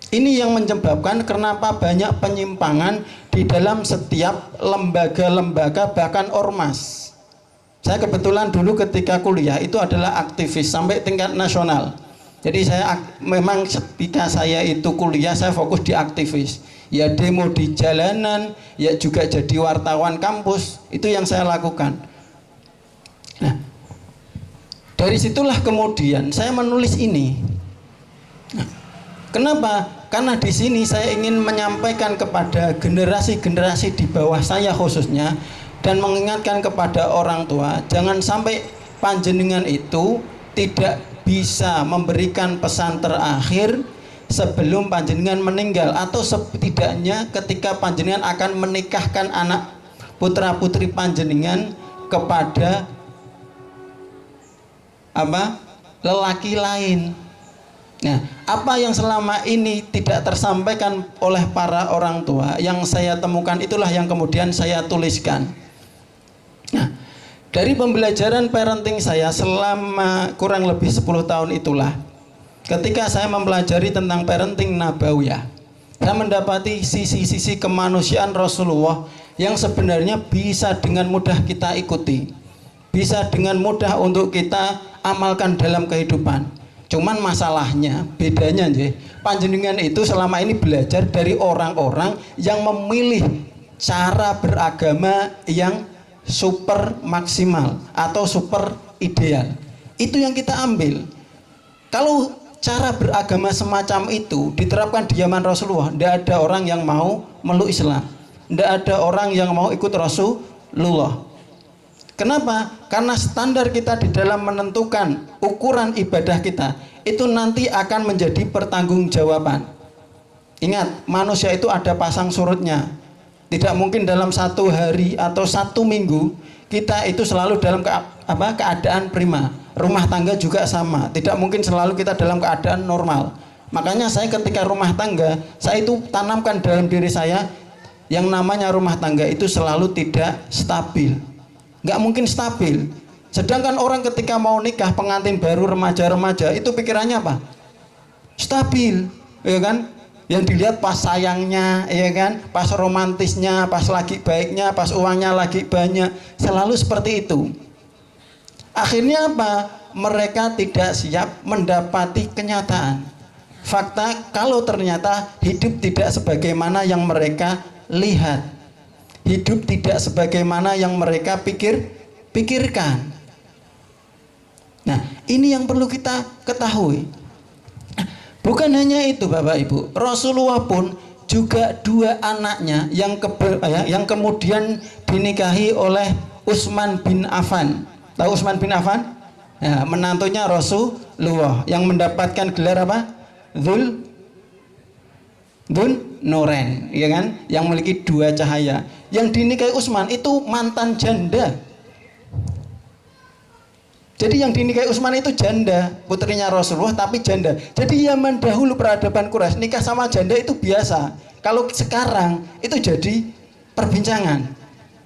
Ini yang menyebabkan kenapa banyak penyimpangan di dalam setiap lembaga-lembaga, bahkan ormas. Saya kebetulan dulu ketika kuliah itu adalah aktivis sampai tingkat nasional. Jadi saya memang ketika saya itu kuliah saya fokus di aktivis. Ya demo di jalanan, ya juga jadi wartawan kampus. Itu yang saya lakukan. Nah, dari situlah kemudian saya menulis ini. Nah, kenapa? Karena di sini saya ingin menyampaikan kepada generasi-generasi di bawah saya khususnya dan mengingatkan kepada orang tua, jangan sampai panjenengan itu tidak bisa memberikan pesan terakhir sebelum panjenengan meninggal, atau setidaknya ketika panjenengan akan menikahkan anak putra putri panjenengan kepada lelaki lain. Nah, apa yang selama ini tidak tersampaikan oleh para orang tua yang saya temukan itulah yang kemudian saya tuliskan. Nah, dari pembelajaran parenting saya selama kurang lebih 10 tahun itulah, ketika saya mempelajari tentang parenting nabawiyah, saya mendapati sisi-sisi kemanusiaan Rasulullah yang sebenarnya bisa dengan mudah kita ikuti, bisa dengan mudah untuk kita amalkan dalam kehidupan. Cuman masalahnya, bedanya panjenengan itu selama ini belajar dari orang-orang yang memilih cara beragama yang super maksimal atau super ideal. Itu yang kita ambil. Kalau cara beragama semacam itu diterapkan di zaman Rasulullah, tidak ada orang yang mau meluk Islam, tidak ada orang yang mau ikut Rasulullah. Kenapa? Karena standar kita di dalam menentukan ukuran ibadah kita itu nanti akan menjadi pertanggungjawaban. Ingat, manusia itu ada pasang surutnya. Tidak mungkin dalam satu hari atau satu minggu kita itu selalu dalam keadaan prima. Rumah tangga juga sama. Tidak mungkin selalu kita dalam keadaan normal. Makanya saya ketika rumah tangga, saya itu tanamkan dalam diri saya yang namanya rumah tangga itu selalu tidak stabil. Nggak mungkin stabil. Sedangkan orang ketika mau nikah, pengantin baru remaja-remaja itu pikirannya apa? Stabil, ya kan? Yang dilihat pas sayangnya, ya kan, pas romantisnya, pas lagi baiknya, pas uangnya lagi banyak, selalu seperti itu. Akhirnya apa? Mereka tidak siap mendapati kenyataan. Fakta kalau ternyata hidup tidak sebagaimana yang mereka lihat, hidup tidak sebagaimana yang mereka pikirkan. Nah, ini yang perlu kita ketahui. Bukan hanya itu Bapak Ibu, Rasulullah pun juga dua anaknya yang kemudian dinikahi oleh Utsman bin Affan. Tahu Utsman bin Affan? Ya, menantunya Rasulullah yang mendapatkan gelar apa? Dzul Nurain, ya kan? Yang memiliki dua cahaya. Yang dinikahi Utsman itu mantan janda. Jadi yang dinikahi Utsman itu janda, putrinya Rasulullah tapi janda. Jadi zaman dahulu peradaban Quraisy nikah sama janda itu biasa. Kalau sekarang itu jadi perbincangan.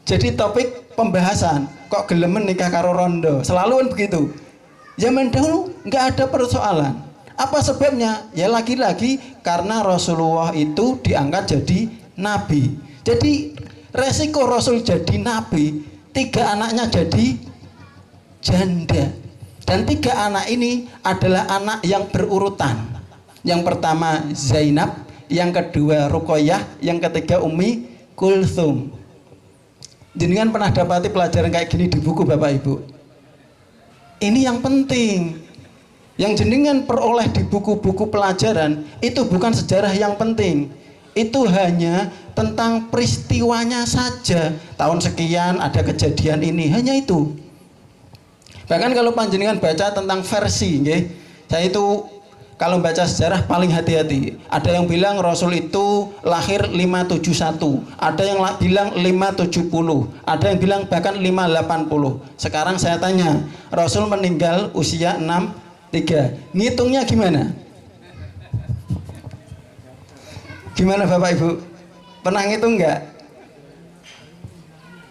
Jadi topik pembahasan. Kok gelemen nikah karo rondo? Selalu kan begitu. Zaman dahulu nggak ada persoalan. Apa sebabnya? Ya lagi-lagi karena Rasulullah itu diangkat jadi nabi. Jadi resiko Rasul jadi nabi, 3 anaknya jadi janda. Dan 3 anak ini adalah anak yang berurutan. Yang pertama Zainab, yang kedua Ruqayyah, yang ketiga Ummi Kulthum. Jenengan pernah dapati pelajaran kayak gini di buku Bapak Ibu? Ini yang penting. Yang jenengan peroleh di buku-buku pelajaran itu bukan sejarah yang penting. Itu hanya tentang peristiwanya saja. Tahun sekian ada kejadian ini, hanya itu. Bahkan kalau panjenengan baca tentang versi, saya itu kalau baca sejarah paling hati-hati. Ada yang bilang Rasul itu lahir 571, ada yang bilang 570, ada yang bilang bahkan 580. Sekarang saya tanya, Rasul meninggal usia 63. Ngitungnya gimana? Gimana Bapak Ibu? Pernah ngitung enggak?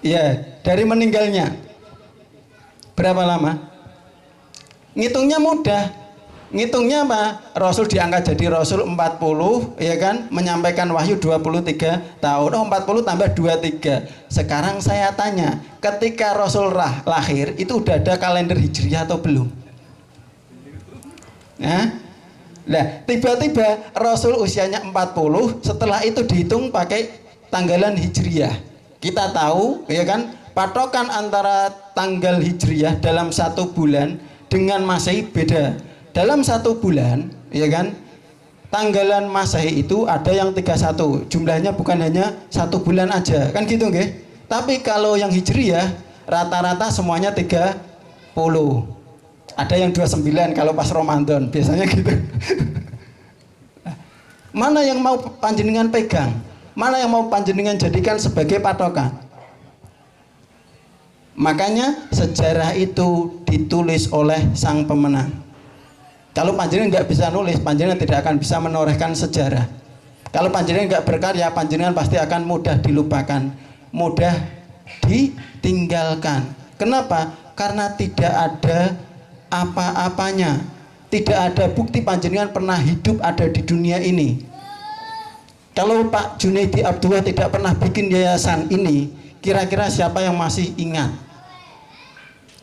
Ya, dari meninggalnya berapa lama? Ngitungnya mudah. Ngitungnya apa? Rasul diangkat jadi Rasul 40, ya kan? Menyampaikan wahyu 23 tahun. Oh, 40 tambah 23. Sekarang saya tanya, ketika Rasul lahir itu udah ada kalender Hijriah atau belum? Nah, tiba-tiba Rasul usianya 40, setelah itu dihitung pakai tanggalan Hijriah. Kita tahu, ya kan? Patokan antara tanggal Hijriah dalam 1 bulan dengan Masehi beda. Dalam 1 bulan, ya kan, tanggalan Masehi itu ada yang 31. Jumlahnya bukan hanya 1 bulan aja, kan gitu nggih? Tapi kalau yang Hijriah rata-rata semuanya 30. Ada yang 29 kalau pas Ramadan, biasanya gitu. Mana yang mau panjenengan pegang? Mana yang mau panjenengan jadikan sebagai patokan? Makanya sejarah itu ditulis oleh sang pemenang. Kalau panjenengan nggak bisa nulis, panjenengan tidak akan bisa menorehkan sejarah. Kalau panjenengan nggak berkarya, panjenengan pasti akan mudah dilupakan, mudah ditinggalkan. Kenapa? Karena tidak ada apa-apanya, tidak ada bukti panjenengan pernah hidup ada di dunia ini. Kalau Pak Junaidi Abdullah tidak pernah bikin yayasan ini, kira-kira siapa yang masih ingat?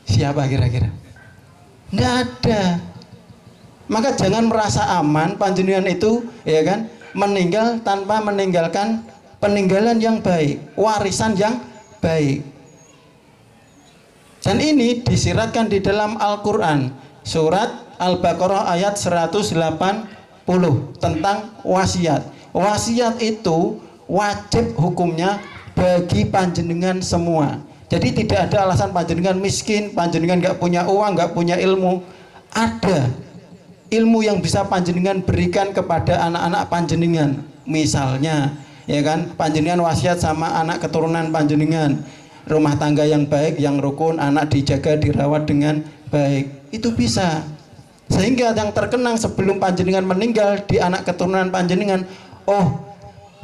Siapa kira-kira? Nggak ada. Maka jangan merasa aman panjenengan itu, ya kan, meninggal tanpa meninggalkan peninggalan yang baik, warisan yang baik. Dan ini disiratkan di dalam Al-Quran, surat Al-Baqarah ayat 180 tentang wasiat. Wasiat itu wajib hukumnya bagi panjenengan semua. Jadi tidak ada alasan panjenengan miskin, panjenengan nggak punya uang, nggak punya ilmu. Ada ilmu yang bisa panjenengan berikan kepada anak-anak panjenengan. Misalnya, ya kan, panjenengan wasiat sama anak keturunan panjenengan, rumah tangga yang baik, yang rukun, anak dijaga, dirawat dengan baik. Itu bisa. Sehingga yang terkenang sebelum panjenengan meninggal di anak keturunan panjenengan, oh,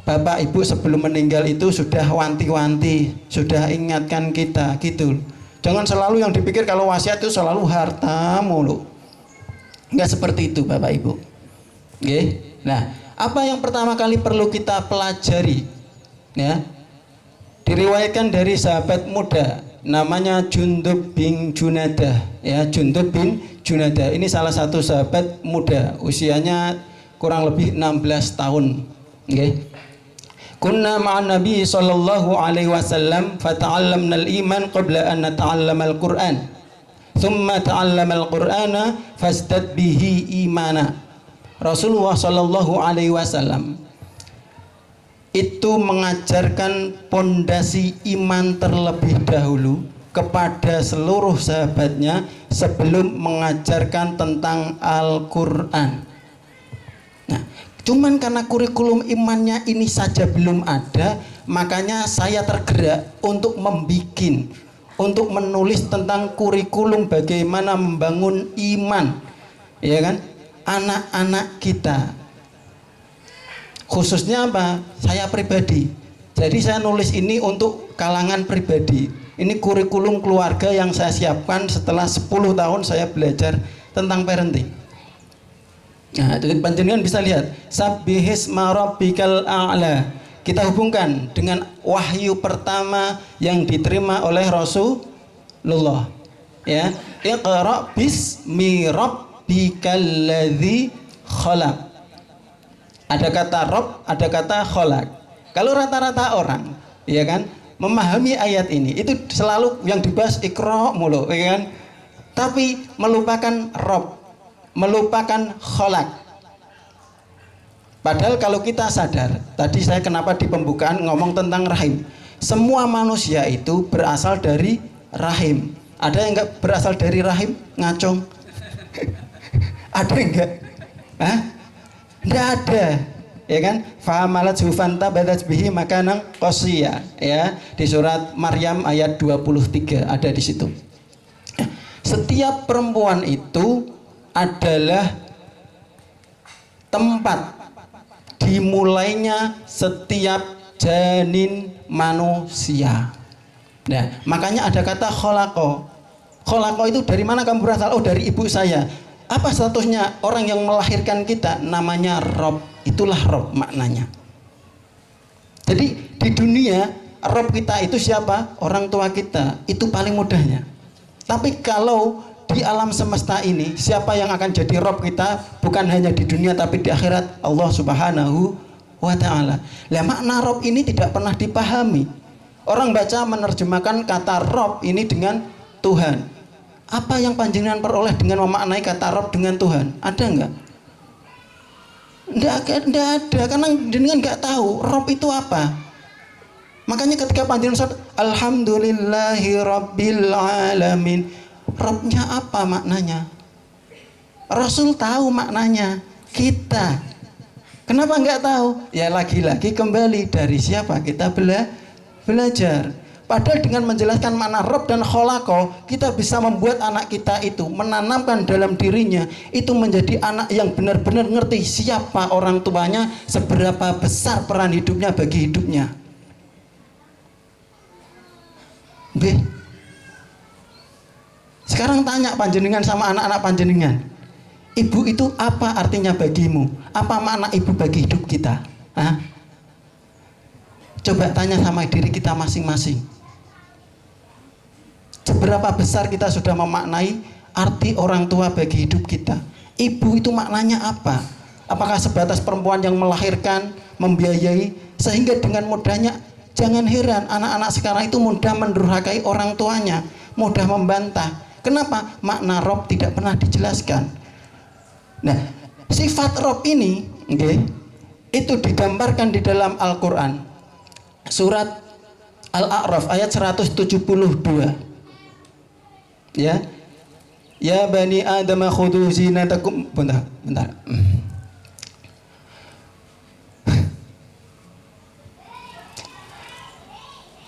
bapak ibu sebelum meninggal itu sudah wanti-wanti, sudah ingatkan kita, gitu. Jangan selalu yang dipikir kalau wasiat itu selalu harta mulu. Enggak seperti itu Bapak Ibu. Oke. Nah, apa yang pertama kali perlu kita pelajari? Ya. Diriwayatkan dari sahabat muda namanya Jundub bin Junadah, ya, Jundub bin Junadah. Ini salah satu sahabat muda, usianya kurang lebih 16 tahun. Oke. Kunna ma'an Nabi sallallahu alaihi wasallam fata'allamna al-iman qabla an nata'allama al-Qur'an. Thumma ta'allama al-Qur'ana fazdad bihi imana. Rasulullah sallallahu alaihi wasallam itu mengajarkan pondasi iman terlebih dahulu kepada seluruh sahabatnya sebelum mengajarkan tentang Al-Qur'an. Nah, cuman karena kurikulum imannya ini saja belum ada, makanya saya tergerak untuk untuk menulis tentang kurikulum bagaimana membangun iman, ya kan, anak-anak kita. Khususnya apa? Saya pribadi. Jadi saya nulis ini untuk kalangan pribadi. Ini kurikulum keluarga yang saya siapkan setelah 10 tahun saya belajar tentang parenting. Nah, jadi panjenengan bisa lihat Sabbihisma rabbikal a'la. Kita hubungkan dengan wahyu pertama yang diterima oleh Rasulullah. Ya, Iqra bismi rabbikal ladzi khalaq. Ada kata Rob, ada kata Kholak. Kalau rata-rata orang, ya kan, memahami ayat ini, itu selalu yang dibahas Iqra mulu, ya kan. Tapi melupakan Rob, melupakan Kholak. Padahal kalau kita sadar, tadi saya kenapa di pembukaan ngomong tentang rahim. Semua manusia itu berasal dari rahim. Ada yang enggak berasal dari rahim? Ngacung. Ada enggak? Hah? Tidak ada, ya kan? Fa'amalat hufanta badat bihi makanan qasiyya, ya, di surat Maryam ayat 23 ada di situ. Setiap perempuan itu adalah tempat dimulainya setiap janin manusia. Nah, makanya ada kata kholaqo. Kholaqo itu dari mana kamu berasal? Oh, dari ibu saya. Apa statusnya orang yang melahirkan kita? Namanya Rob. Itulah Rob maknanya. Jadi di dunia Rob kita itu siapa? Orang tua kita. Itu paling mudahnya. Tapi kalau di alam semesta ini, siapa yang akan jadi Rob kita? Bukan hanya di dunia tapi di akhirat, Allah subhanahu wa ta'ala. Lah, makna Rob ini tidak pernah dipahami. Orang baca menerjemahkan kata Rob ini dengan Tuhan. Apa yang panjenengan peroleh dengan memaknai kata Rob dengan Tuhan? Ada enggak? Enggak ada, karena jenengan enggak tahu Rob itu apa. Makanya ketika panjenengan sholat Alhamdulillahi Rabbil Alamin, Robnya apa maknanya? Rasul tahu maknanya, kita kenapa enggak tahu? Ya lagi-lagi kembali dari siapa kita belajar. Padahal dengan menjelaskan makna Rob dan Kholaqo, kita bisa membuat anak kita itu, menanamkan dalam dirinya itu menjadi anak yang benar-benar ngerti siapa orang tuanya, seberapa besar peran hidupnya bagi hidupnya. Sekarang tanya panjenengan sama anak-anak panjenengan, ibu itu apa artinya bagimu? Apa makna ibu bagi hidup kita? Hah? Coba tanya sama diri kita masing-masing. Seberapa besar kita sudah memaknai arti orang tua bagi hidup kita? Ibu itu maknanya apa? Apakah sebatas perempuan yang melahirkan, membiayai, sehingga dengan mudahnya, jangan heran anak-anak sekarang itu mudah mendurhakai orang tuanya, mudah membantah. Kenapa? Makna Rob tidak pernah dijelaskan. Nah, sifat Rob ini, itu digambarkan di dalam Al-Quran. Surat Al-A'raf ayat 172. Ya, ya bani Adam khudhu zinatakum. Bentar.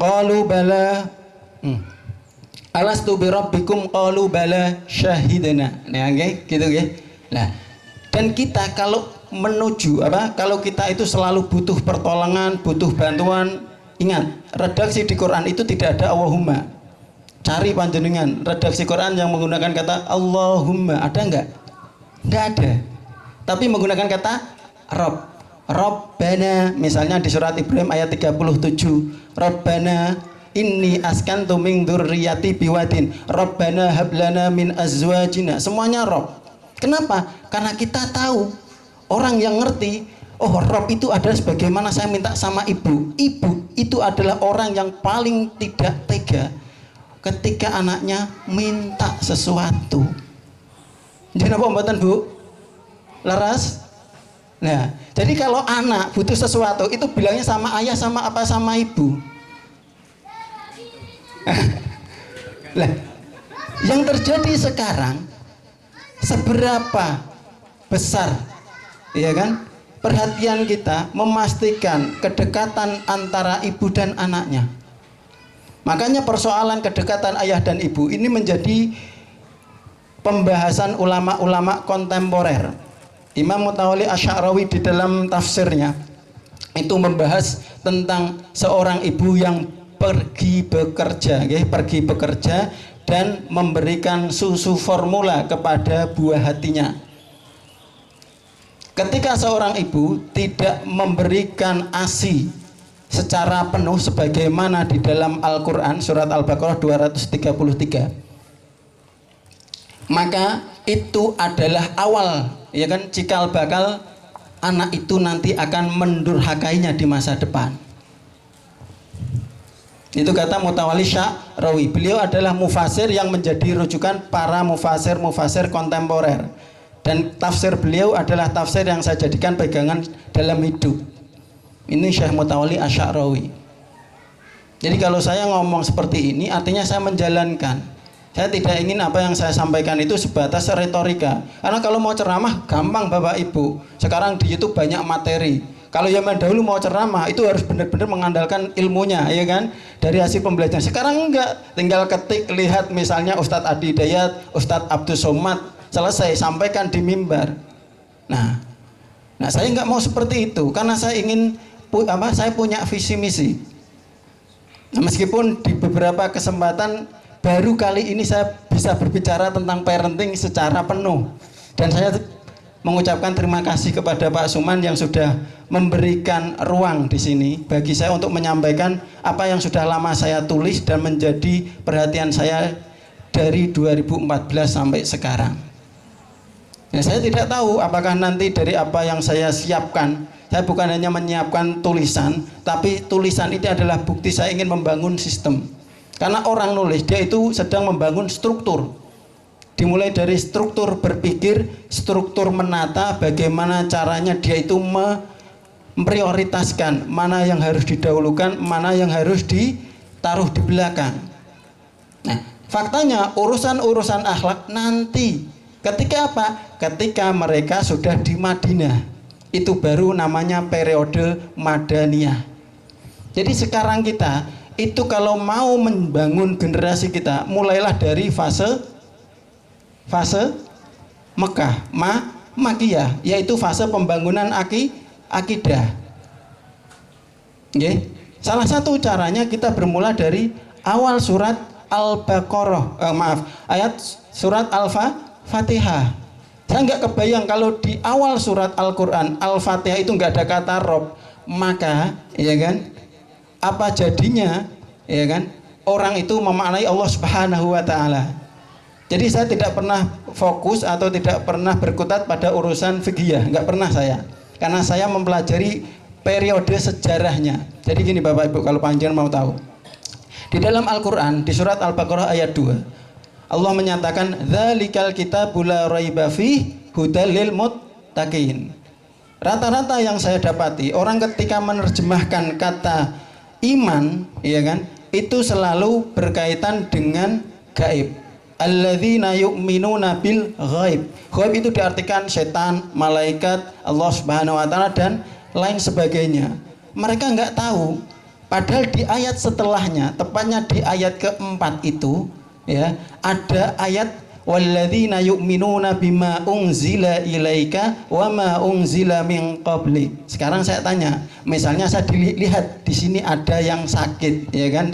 Qalu bala. Alastu bi rabbikum qalu bala syahidna. Nah, gitu ya. Nah, dan kita kalau menuju kalau kita itu selalu butuh pertolongan, butuh bantuan, ingat, redaksi di Quran itu tidak ada Allahumma. Cari panjenengan redaksi Quran yang menggunakan kata Allahumma, ada enggak? Enggak ada. Tapi menggunakan kata Rob. Rabbana, misalnya di surat Ibrahim ayat 37. Rabbana inni askantu min dzurriyyati biwadin. Rabbana hablana min azwajina. Semuanya Rob. Kenapa? Karena kita tahu, orang yang ngerti, Oh, Rob itu adalah sebagaimana saya minta sama ibu. Ibu itu adalah orang yang paling tidak tega ketika anaknya minta sesuatu. Jadi apa mboten, Bu? Laras? Nah, jadi kalau anak butuh sesuatu itu bilangnya sama ayah sama apa sama ibu. Lah, yang terjadi sekarang seberapa besar, ya kan? Perhatian kita memastikan kedekatan antara ibu dan anaknya. Makanya persoalan kedekatan ayah dan ibu ini menjadi pembahasan ulama-ulama kontemporer. Imam Mutawalli Asy'arawi di dalam tafsirnya itu membahas tentang seorang ibu yang pergi bekerja, pergi bekerja dan memberikan susu formula kepada buah hatinya. Ketika seorang ibu tidak memberikan ASI secara penuh sebagaimana di dalam Al-Quran surat Al-Baqarah 233, maka itu adalah awal, ya kan, cikal bakal anak itu nanti akan mendurhakainya di masa depan. Itu kata Mutawalli Asy'arawi. Beliau adalah mufasir yang menjadi rujukan para mufasir kontemporer. Dan tafsir beliau adalah tafsir yang saya jadikan pegangan dalam hidup. Ini Syekh Mutawalli Asy'arawi. Jadi kalau saya ngomong seperti ini artinya saya menjalankan. Saya tidak ingin apa yang saya sampaikan itu sebatas retorika. Karena kalau mau ceramah gampang Bapak Ibu. Sekarang di YouTube banyak materi. Kalau zaman dahulu mau ceramah itu harus benar-benar mengandalkan ilmunya, ya kan? Dari hasil pembelajaran. Sekarang enggak, tinggal ketik, lihat misalnya Ustadz Adi Dayat, Ustadz Abdus Somad, selesai, sampaikan di mimbar. Nah saya nggak mau seperti itu karena saya ingin saya punya visi misi. Nah, meskipun di beberapa kesempatan baru kali ini saya bisa berbicara tentang parenting secara penuh, dan saya mengucapkan terima kasih kepada Pak Suman yang sudah memberikan ruang di sini bagi saya untuk menyampaikan apa yang sudah lama saya tulis dan menjadi perhatian saya dari 2014 sampai sekarang. Nah, saya tidak tahu apakah nanti dari apa yang saya siapkan, saya bukan hanya menyiapkan tulisan, tapi tulisan itu adalah bukti saya ingin membangun sistem. Karena orang nulis, dia itu sedang membangun struktur. Dimulai dari struktur berpikir, struktur menata, bagaimana caranya dia itu memprioritaskan mana yang harus didahulukan, mana yang harus ditaruh di belakang. Nah, faktanya urusan-urusan akhlak nanti ketika apa? Ketika mereka sudah di Madinah. Itu baru namanya periode Madaniyah. Jadi sekarang kita itu kalau mau membangun generasi kita, mulailah dari fase Mekah, Makiyah, yaitu fase pembangunan akidah. Okay. Salah satu caranya kita bermula dari awal surat Al-Baqarah, ayat surat Al-Fatihah. Saya nggak kebayang kalau di awal surat Al-Quran Al-Fatihah itu nggak ada kata Rob, maka ya kan apa jadinya, ya kan, orang itu memaknai Allah Subhanahu wa Ta'ala. Jadi saya tidak pernah fokus atau tidak pernah berkutat pada urusan fikih, nggak pernah saya, karena saya mempelajari periode sejarahnya. Jadi gini Bapak Ibu, kalau panjenengan mau tahu, di dalam Al-Quran di surat Al-Baqarah ayat 2 Allah menyatakan dzalikal kitabul la raiba fih hudal lil muttaqin. Rata-rata yang saya dapati orang ketika menerjemahkan kata iman, ya kan, itu selalu berkaitan dengan gaib. Alladzina yu'minuna bil ghaib. Ghaib itu diartikan setan, malaikat, Allah Subhanahu wa Ta'ala dan lain sebagainya. Mereka nggak tahu. Padahal di ayat setelahnya, tepatnya di ayat keempat itu, ya, ada ayat walladzina yu'minuna bima unzila ilaika wa ma unzila min qabli. Sekarang saya tanya, misalnya saya dilihat di sini ada yang sakit, ya kan?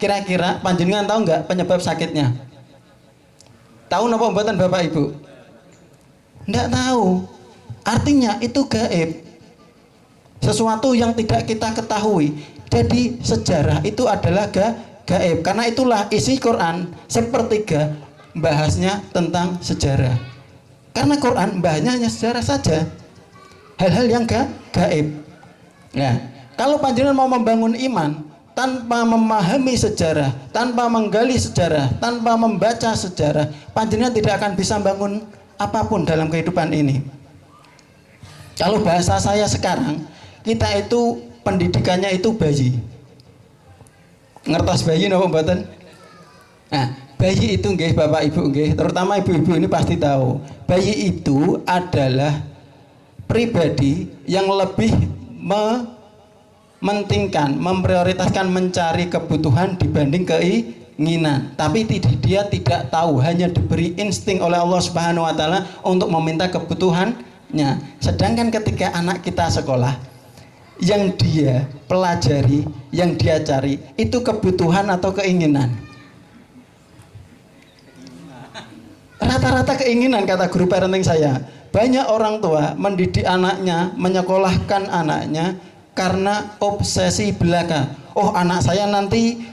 Kira-kira panjenengan tahu nggak penyebab sakitnya? Tahu napa mboten Bapak Ibu? Nggak tahu. Artinya itu gaib. Sesuatu yang tidak kita ketahui. Jadi sejarah itu adalah gaib. Karena itulah isi Quran sepertiga bahasnya tentang sejarah. Karena Quran bahasnya hanya sejarah saja. hal-hal yang gaib. Nah, kalau panjenengan mau membangun iman tanpa memahami sejarah, tanpa menggali sejarah, tanpa membaca sejarah, panjenengan tidak akan bisa bangun apapun dalam kehidupan ini. Kalau bahasa saya sekarang, kita itu pendidikannya itu bayi. Ngertos bayi napa mboten? Nah, bayi itu nggih Bapak Ibu nggih, terutama ibu-ibu ini pasti tahu. Bayi itu adalah pribadi yang lebih mementingkan, memprioritaskan mencari kebutuhan dibanding keinginan. Tapi dia tidak tahu, hanya diberi insting oleh Allah Subhanahu wa taala untuk meminta kebutuhannya. Sedangkan ketika anak kita sekolah, yang dia pelajari, yang dia cari itu kebutuhan atau keinginan? Rata-rata keinginan, kata guru parenting saya. Banyak orang tua mendidik anaknya, menyekolahkan anaknya karena obsesi belaka. Oh, anak saya nanti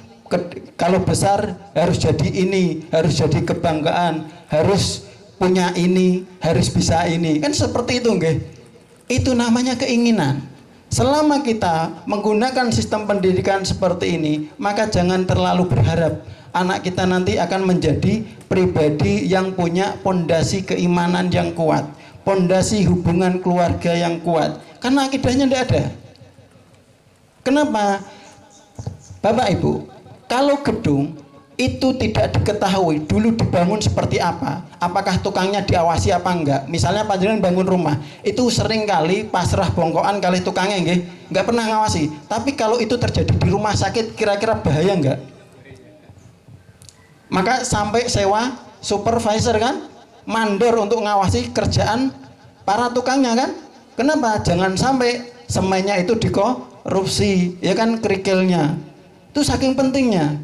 kalau besar harus jadi ini, harus jadi kebanggaan, harus punya ini, harus bisa ini. Kan seperti itu nggih. Itu namanya keinginan. Selama kita menggunakan sistem pendidikan seperti ini, maka jangan terlalu berharap anak kita nanti akan menjadi pribadi yang punya pondasi keimanan yang kuat, pondasi hubungan keluarga yang kuat, karena akidahnya tidak ada. Kenapa? Bapak Ibu, kalau gedung itu tidak diketahui dulu dibangun seperti apa, apakah tukangnya diawasi apa enggak. Misalnya panjenengan bangun rumah, itu sering kali pasrah bongkoan kali tukangnya enggak pernah ngawasi. Tapi kalau itu terjadi di rumah sakit, kira-kira bahaya enggak? Maka sampai sewa supervisor kan, mandor untuk ngawasi kerjaan para tukangnya kan. Kenapa? Jangan sampai semennya itu dikorupsi, ya kan, kerikilnya. Itu saking pentingnya.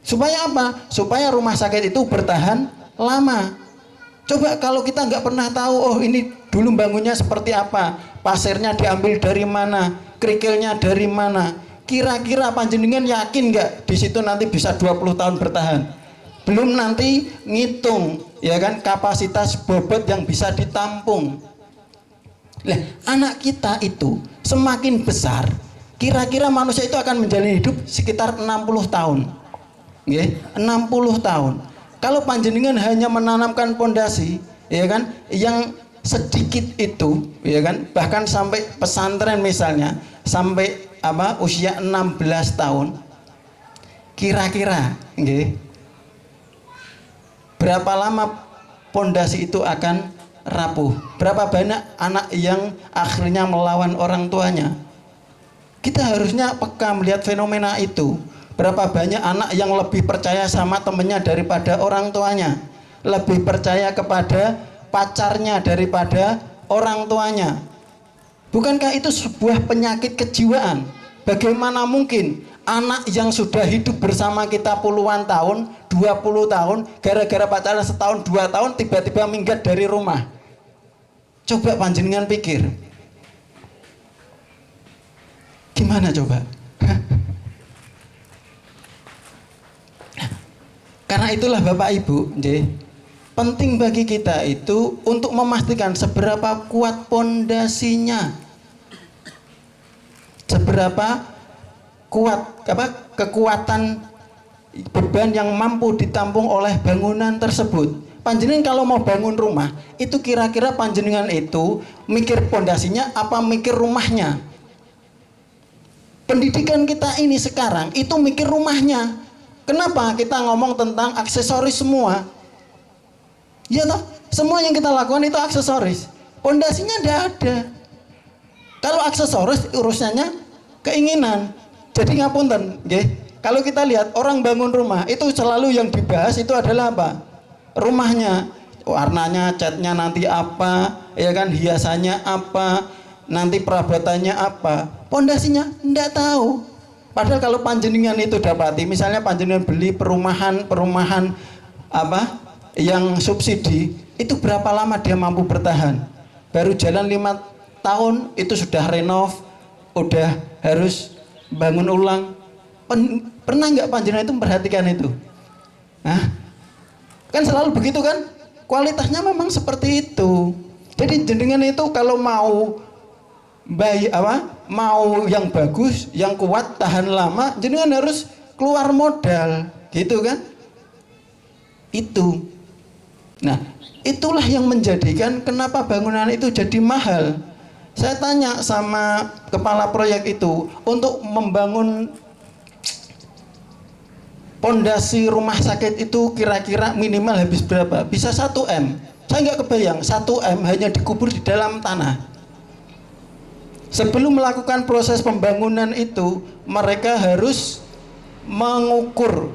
Supaya apa? Supaya rumah sakit itu bertahan lama. Coba kalau kita nggak pernah tahu, oh ini dulu bangunnya seperti apa, pasirnya diambil dari mana, kerikilnya dari mana, kira-kira panjenengan yakin nggak di situ nanti bisa 20 tahun bertahan? Belum nanti ngitung, ya kan, kapasitas bobot yang bisa ditampung. Nah, anak kita itu semakin besar, kira-kira manusia itu akan menjalani hidup sekitar 60 tahun. 60 tahun. Kalau panjenengan hanya menanamkan pondasi, ya kan, yang sedikit itu, ya kan, bahkan sampai pesantren misalnya, sampai usia 16 tahun, kira-kira, berapa lama pondasi itu akan rapuh? Berapa banyak anak yang akhirnya melawan orang tuanya? Kita harusnya peka melihat fenomena itu. Berapa banyak anak yang lebih percaya sama temennya daripada orang tuanya, lebih percaya kepada pacarnya daripada orang tuanya. Bukankah itu sebuah penyakit kejiwaan? Bagaimana mungkin anak yang sudah hidup bersama kita puluhan tahun, 20 tahun, gara-gara pacaran setahun 2 tahun tiba-tiba minggat dari rumah? Coba panjenengan pikir, gimana coba? Karena itulah Bapak Ibu, penting bagi kita itu untuk memastikan seberapa kuat pondasinya, seberapa kuat kekuatan beban yang mampu ditampung oleh bangunan tersebut. Panjenengan kalau mau bangun rumah, itu kira-kira panjenengan itu mikir pondasinya apa mikir rumahnya? Pendidikan kita ini sekarang itu mikir rumahnya. Kenapa kita ngomong tentang aksesoris semua? Ya toh, semua yang kita lakukan itu aksesoris. Pondasinya tidak ada. Kalau aksesoris urusannya keinginan. Jadi ngapunten, kalau kita lihat orang bangun rumah, itu selalu yang dibahas itu adalah apa? Rumahnya, warnanya, catnya nanti apa, ya kan, hiasannya apa, nanti perabotannya apa. Pondasinya tidak tahu. Padahal kalau panjenengan itu dapati, misalnya panjenengan beli perumahan yang subsidi, itu berapa lama dia mampu bertahan? Baru jalan 5 tahun itu sudah renov, udah harus bangun ulang. Pernah nggak panjenengan itu memperhatikan itu? Kan selalu begitu kan? Kualitasnya memang seperti itu. Jadi jenengan itu kalau mau bayi apa mau yang bagus, yang kuat, tahan lama, jenengan harus keluar modal, gitu kan? Itu. Nah, itulah yang menjadikan kenapa bangunan itu jadi mahal. Saya tanya sama kepala proyek itu, untuk membangun pondasi rumah sakit itu kira-kira minimal habis berapa? Bisa 1 M. Saya nggak kebayang 1 M hanya dikubur di dalam tanah. Sebelum melakukan proses pembangunan itu, mereka harus mengukur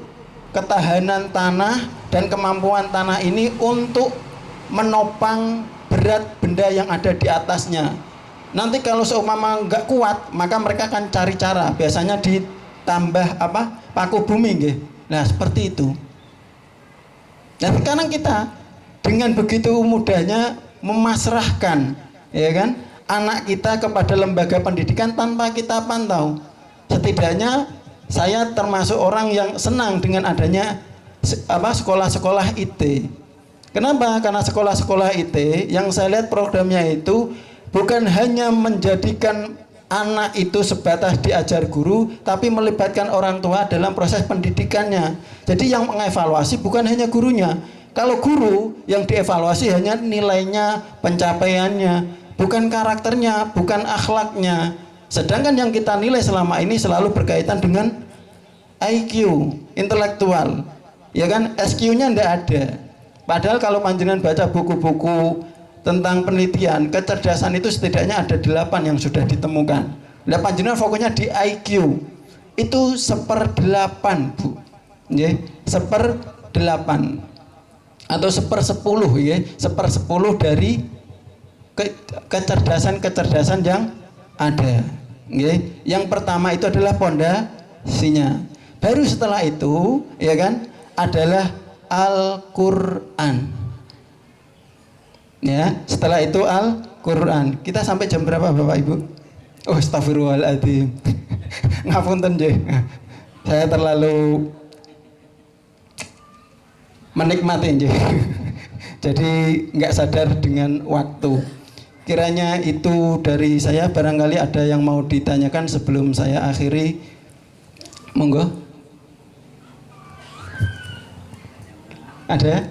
ketahanan tanah dan kemampuan tanah ini untuk menopang berat benda yang ada di atasnya. Nanti kalau seumpama nggak kuat, maka mereka akan cari cara. Biasanya ditambah apa? Paku bumi, nggih. Nah, seperti itu. Nah, sekarang kita dengan begitu mudahnya memasrahkan, ya kan, anak kita kepada lembaga pendidikan tanpa kita pantau. Setidaknya saya termasuk orang yang senang dengan adanya sekolah-sekolah IT. Kenapa? Karena sekolah-sekolah IT yang saya lihat programnya itu bukan hanya menjadikan anak itu sebatas diajar guru, tapi melibatkan orang tua dalam proses pendidikannya. Jadi yang mengevaluasi bukan hanya gurunya. Kalau guru yang dievaluasi hanya nilainya, pencapaiannya, bukan karakternya, bukan akhlaknya. Sedangkan yang kita nilai selama ini selalu berkaitan dengan IQ, intelektual. Ya kan, SQ-nya tidak ada. Padahal kalau panjenengan baca buku-buku tentang penelitian, kecerdasan itu setidaknya ada 8 yang sudah ditemukan. Nah, panjenengan fokusnya di IQ. Itu 1/8, Bu. Ya, 1/8 atau 1/10 ya, 1/10 dari kecerdasan-kecerdasan yang ada. Yang pertama itu adalah pondasinya. Baru setelah itu, ya kan, adalah Al-Qur'an. Ya, setelah itu Al-Qur'an. Kita sampai jam berapa, Bapak Ibu? Oh, astagfirullahaladzim. Ngapunten, nggih. Saya terlalu menikmati, nggih. Jadi nggak sadar dengan waktu. Kiranya itu dari saya. Barangkali ada yang mau ditanyakan sebelum saya akhiri. Monggo. Ada?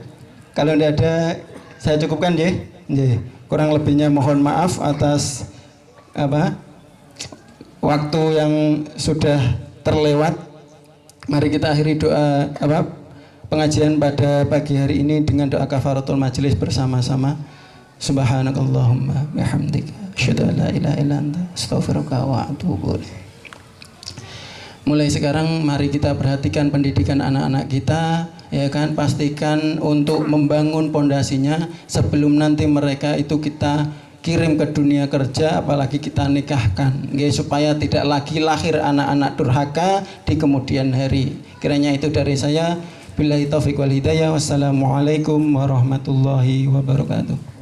Kalau tidak ada, saya cukupkan, ya. Kurang lebihnya mohon maaf atas waktu yang sudah terlewat. Mari kita akhiri doa pengajian pada pagi hari ini dengan doa kafaratul majelis bersama-sama. Subhanakallahumma bihamdika asyhadu an la ilaha illa anta astaghfiruka wa atubu ilaik. Mulai sekarang mari kita perhatikan pendidikan anak-anak kita, ya kan, pastikan untuk membangun pondasinya sebelum nanti mereka itu kita kirim ke dunia kerja, apalagi kita nikahkan, ya, supaya tidak lagi lahir anak-anak durhaka di kemudian hari. Kiranya itu dari saya. Billahi taufiq wal hidayah. Wassalamualaikum warahmatullahi wabarakatuh.